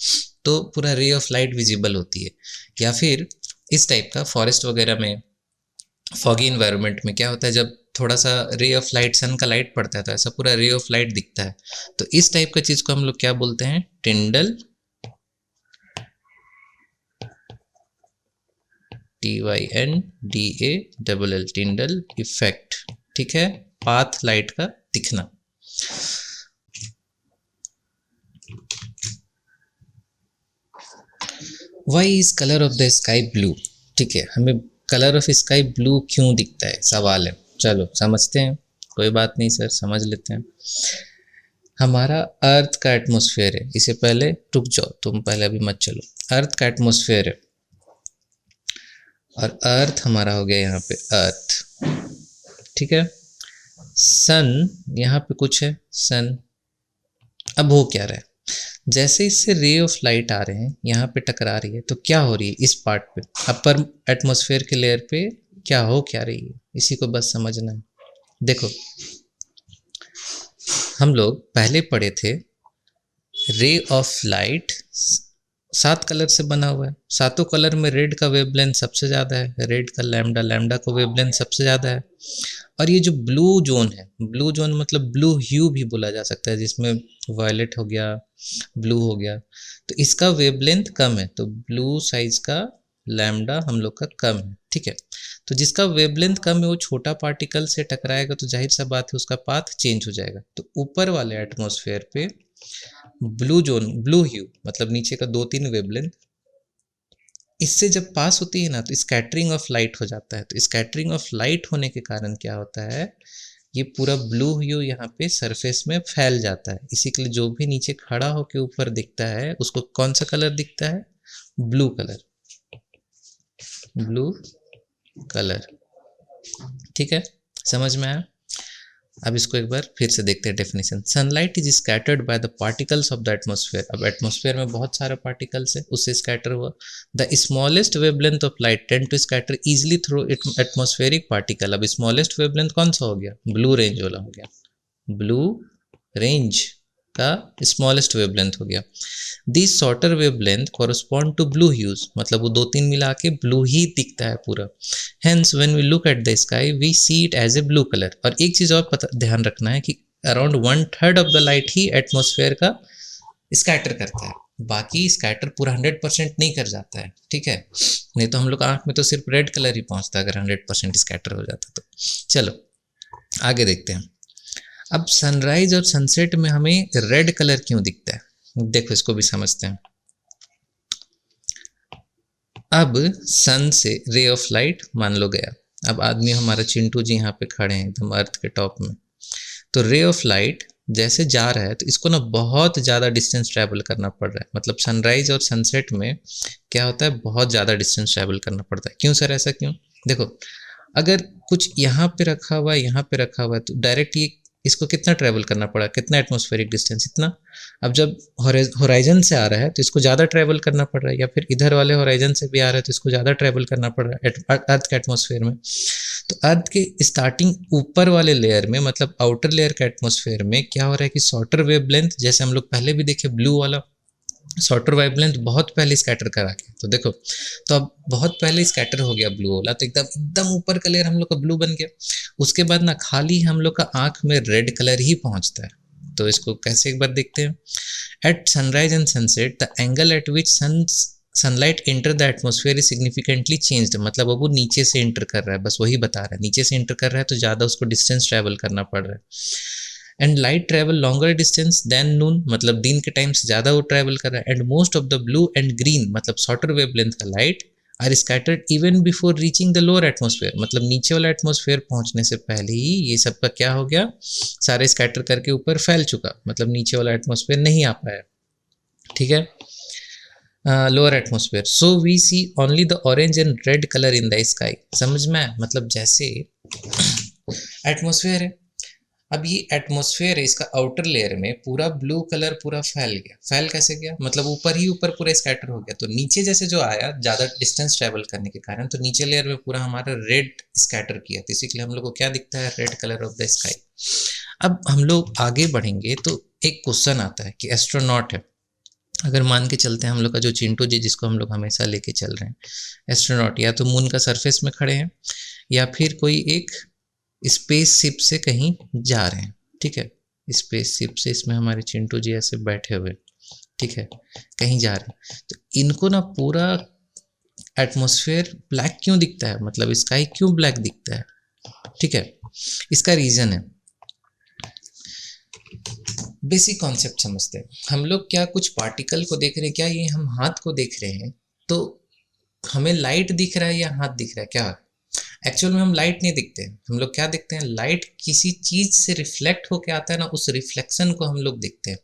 तो पूरा रे ऑफ लाइट विजिबल होती है। या फिर इस टाइप का फॉरेस्ट वगैरह में फॉगी इन्वायरमेंट में क्या होता है, जब थोड़ा सा रे ऑफ लाइट, सन का लाइट पड़ता है, तो ऐसा पूरा रे ऑफ लाइट दिखता है। तो इस टाइप का चीज़ को हम लोग क्या बोलते हैं? Tyndall, TINDALL, Tyndall effect. ठीक है, पाथ लाइट का दिखना। Why is colour of the sky blue? ठीक है, हमें कलर ऑफ स्काई ब्लू क्यों दिखता है, सवाल है। चलो समझते हैं, कोई बात नहीं सर, समझ लेते हैं। हमारा अर्थ का एटमॉस्फेयर है, इसे पहले रुक जाओ, तुम पहले अभी मत चलो। अर्थ का एटमॉस्फेयर है, और अर्थ हमारा हो गया यहाँ पे अर्थ। ठीक है, सन यहाँ पे कुछ है, सन। अब हो क्या रहा है? जैसे इससे रे ऑफ लाइट आ रहे हैं, यहाँ पे टकरा रही है, तो क्या हो रही है इस पार्ट पे, अपर एटमॉस्फेयर के लेयर पे क्या हो क्या रही है, इसी को बस समझना है। देखो, हम लोग पहले पढ़े थे रे ऑफ लाइट 7 कलर से बना हुआ है। सातों कलर में रेड का वेवलेंथ सबसे ज़्यादा है, रेड का लैम्डा, लैम्डा का वेवलेंथ सबसे ज़्यादा है। और ये जो ब्लू जोन है, ब्लू जोन मतलब ब्लू ह्यू भी बोला जा सकता है, जिसमें वायलेट हो गया, ब्लू हो गया, तो इसका वेवलेंथ कम है, तो ब्लू साइज का लैम्डा हम लोग का कम है। ठीक है, तो जिसका वेवलेंथ कम है वो छोटा पार्टिकल से टकराएगा, तो जाहिर सा बात है उसका पाथ चेंज हो जाएगा। तो ऊपर वाले एटमॉस्फेयर पे ब्लू जोन, ब्लू ह्यू मतलब नीचे का 2-3 वेवलेंथ, इससे जब पास होती है ना, तो स्कैटरिंग ऑफ लाइट हो जाता है। तो स्कैटरिंग ऑफ लाइट होने के कारण क्या होता है, ये पूरा ब्लू ह्यू यहाँ पे सरफेस में फैल जाता है, इसी के लिए जो भी नीचे खड़ा होके ऊपर दिखता है उसको कौन सा कलर दिखता है, ब्लू कलर, ब्लू कलर। ठीक है, समझ में आया। अब इसको एक बार फिर से देखते हैं definition. Sunlight is scattered by the particles of the atmosphere. अब एटमॉस्फेयर में बहुत सारे पार्टिकल्स है, उससे स्कैटर हुआ। The smallest wavelength of light tend to scatter easily through atmospheric particle. अब स्मॉलेस्ट वेवलेंथ कौन सा हो गया, ब्लू रेंज वाला हो गया, ब्लू रेंज का स्मॉलेस्ट वेवलेंथ हो गया। This shorter wavelength correspond to blue hues, मतलब वो 2-3 मिला के ब्लू ही दिखता है पूरा। Hence when we look at the sky we see it as a blue colour. और एक चीज़ और पता ध्यान रखना है कि अराउंड 1/3 ऑफ द लाइट ही एटमॉस्फेयर का स्कैटर करता है, बाकी स्कैटर पूरा 100% नहीं कर जाता है। ठीक है, नहीं तो हम लोग आँख में तो सिर्फ रेड कलर ही पहुँचता अगर 100% स्कैटर हो जाता तो। चलो आगे देखते हैं। अब सनराइज और सनसेट में हमें रेड कलर क्यों दिखता है, देखो इसको भी समझते हैं। अब सन से रे ऑफ लाइट मान लो गया, अब आदमी हमारा चिंटू जी यहाँ पे खड़े हैं एकदम अर्थ के टॉप में, तो रे ऑफ लाइट जैसे जा रहा है तो इसको ना बहुत ज़्यादा डिस्टेंस ट्रैवल करना पड़ रहा है। मतलब सनराइज और सनसेट में क्या होता है, बहुत ज़्यादा डिस्टेंस ट्रैवल करना पड़ता है। क्यों सर, ऐसा क्यों? देखो अगर कुछ यहाँ पे रखा हुआ है, यहाँ पे रखा हुआ है, तो डायरेक्ट ये इसको कितना ट्रैवल करना पड़ा, कितना एटमॉस्फेरिक डिस्टेंस, इतना। अब जब होराइजन से आ रहा है तो इसको ज़्यादा ट्रैवल करना पड़ रहा है, या फिर इधर वाले होराइजन से भी आ रहा है तो इसको ज़्यादा ट्रैवल करना पड़ रहा है अर्थ के एटमॉस्फेयर में। तो अर्थ के स्टार्टिंग ऊपर वाले लेयर में, मतलब आउटर लेयर के एटमॉस्फेयर में क्या हो रहा है कि शॉर्टर वेवलेंथ, जैसे हम लोग पहले भी देखे ब्लू वाला शॉर्टर वेवलेंथ बहुत पहले स्कैटर करा के, तो देखो तो अब बहुत पहले स्कैटर हो गया ब्लू वाला, तो एकदम एकदम ऊपर का लेयर हम लोग का ब्लू बन गया। उसके बाद ना खाली हम लोग का आंख में रेड कलर ही पहुंचता है। तो इसको कैसे एक बार देखते हैं। At sunrise and sunset the angle at which sunlight enter the atmosphere is significantly changed. मतलब अब वो नीचे से एंटर कर रहा है, बस वही बता रहा है, नीचे से एंटर कर रहा है तो ज़्यादा उसको डिस्टेंस ट्रैवल करना पड़ रहा है। And light travel longer distance than noon, मतलब दिन के टाइम से ज़्यादा वो ट्रैवल कर रहा है। And most of the blue and green, मतलब शॉर्टर वेवलेंथ का light are scattered even before reaching the lower atmosphere. मतलब नीचे वाला एटमॉस्फेयर पहुंचने से पहले ही ये सब का क्या हो गया, सारे स्कैटर करके ऊपर फैल चुका, मतलब नीचे वाला एटमॉस्फेयर नहीं आ पाया। ठीक है, lower atmosphere. So we see only the orange and red colour in the sky. समझ में आया? मतलब जैसे एटमॉस्फेयर है, अब ये एटमॉस्फेयर है, इसका आउटर लेयर में पूरा ब्लू कलर पूरा फैल गया। फैल कैसे गया, मतलब ऊपर ही ऊपर पूरा स्कैटर हो गया। तो नीचे जैसे जो आया ज़्यादा डिस्टेंस ट्रैवल करने के कारण, तो नीचे लेयर में पूरा हमारा रेड स्कैटर किया, तो इसी के लिए हम लोग को क्या दिखता है, red colour of the sky. अब हम लोग आगे बढ़ेंगे तो एक क्वेश्चन आता है कि एस्ट्रोनॉट है, अगर मान के चलते हैं हम लोग का जो चिंटू जी जिसको हम लोग हमेशा लेके चल रहे हैं, एस्ट्रोनॉट या तो मून का सरफेस में खड़े हैं या फिर कोई एक स्पेस शिप से कहीं जा रहे हैं। ठीक है, स्पेस शिप से इसमें हमारे चिंटू जी ऐसे बैठे हुए, ठीक है, कहीं जा रहे हैं। तो इनको ना पूरा एटमॉस्फेयर ब्लैक क्यों दिखता है, मतलब स्काई क्यों ब्लैक दिखता है? ठीक है, इसका रीज़न है, बेसिक कॉन्सेप्ट समझते हैं। हम लोग क्या कुछ पार्टिकल को देख रहे हैं, क्या ये हम हाथ को देख रहे हैं तो हमें लाइट दिख रहा है या हाथ दिख रहा है? क्या एक्चुअल में हम लाइट नहीं दिखते हैं, हम लोग क्या देखते हैं, लाइट किसी चीज़ से रिफ्लेक्ट होके आता है ना, उस रिफ्लेक्शन को हम लोग देखते हैं।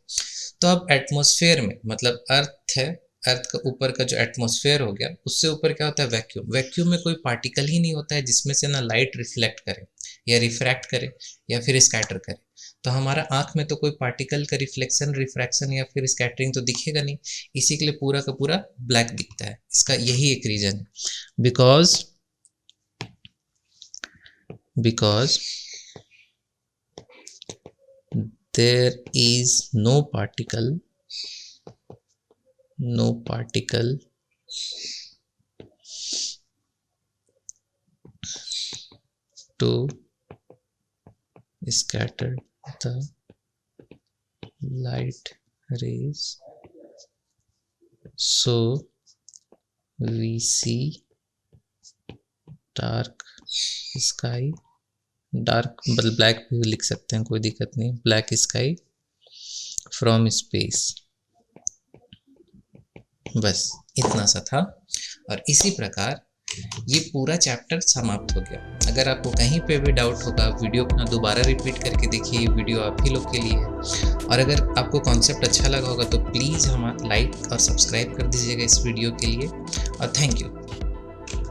तो अब एटमॉस्फेयर में, मतलब अर्थ है, अर्थ का ऊपर का जो एटमॉस्फेयर हो गया, उससे ऊपर क्या होता है, वैक्यूम। वैक्यूम में कोई पार्टिकल ही नहीं होता है जिसमें से ना लाइट रिफ्लेक्ट करे या रिफ्रैक्ट करे या फिर स्कैटर करे। तो हमारा आँख में तो कोई पार्टिकल का रिफ्लेक्शन, रिफ्रैक्शन या फिर स्कैटरिंग तो दिखेगा नहीं, इसी के लिए पूरा का पूरा ब्लैक दिखता है। इसका यही एक रीज़न है, because there is no particle to scatter the light rays, so we see dark sky, dark मतलब ब्लैक भी लिख सकते हैं, कोई दिक्कत नहीं, ब्लैक स्काई फ्रॉम स्पेस। बस इतना सा था। और इसी प्रकार ये पूरा चैप्टर समाप्त हो गया। अगर आपको कहीं पे भी डाउट होगा, वीडियो अपना दोबारा रिपीट करके देखिए, ये वीडियो आप ही लोग के लिए है। और अगर आपको कॉन्सेप्ट अच्छा लगा होगा तो प्लीज़ हम लाइक और सब्सक्राइब कर दीजिएगा इस वीडियो के लिए। और थैंक यू।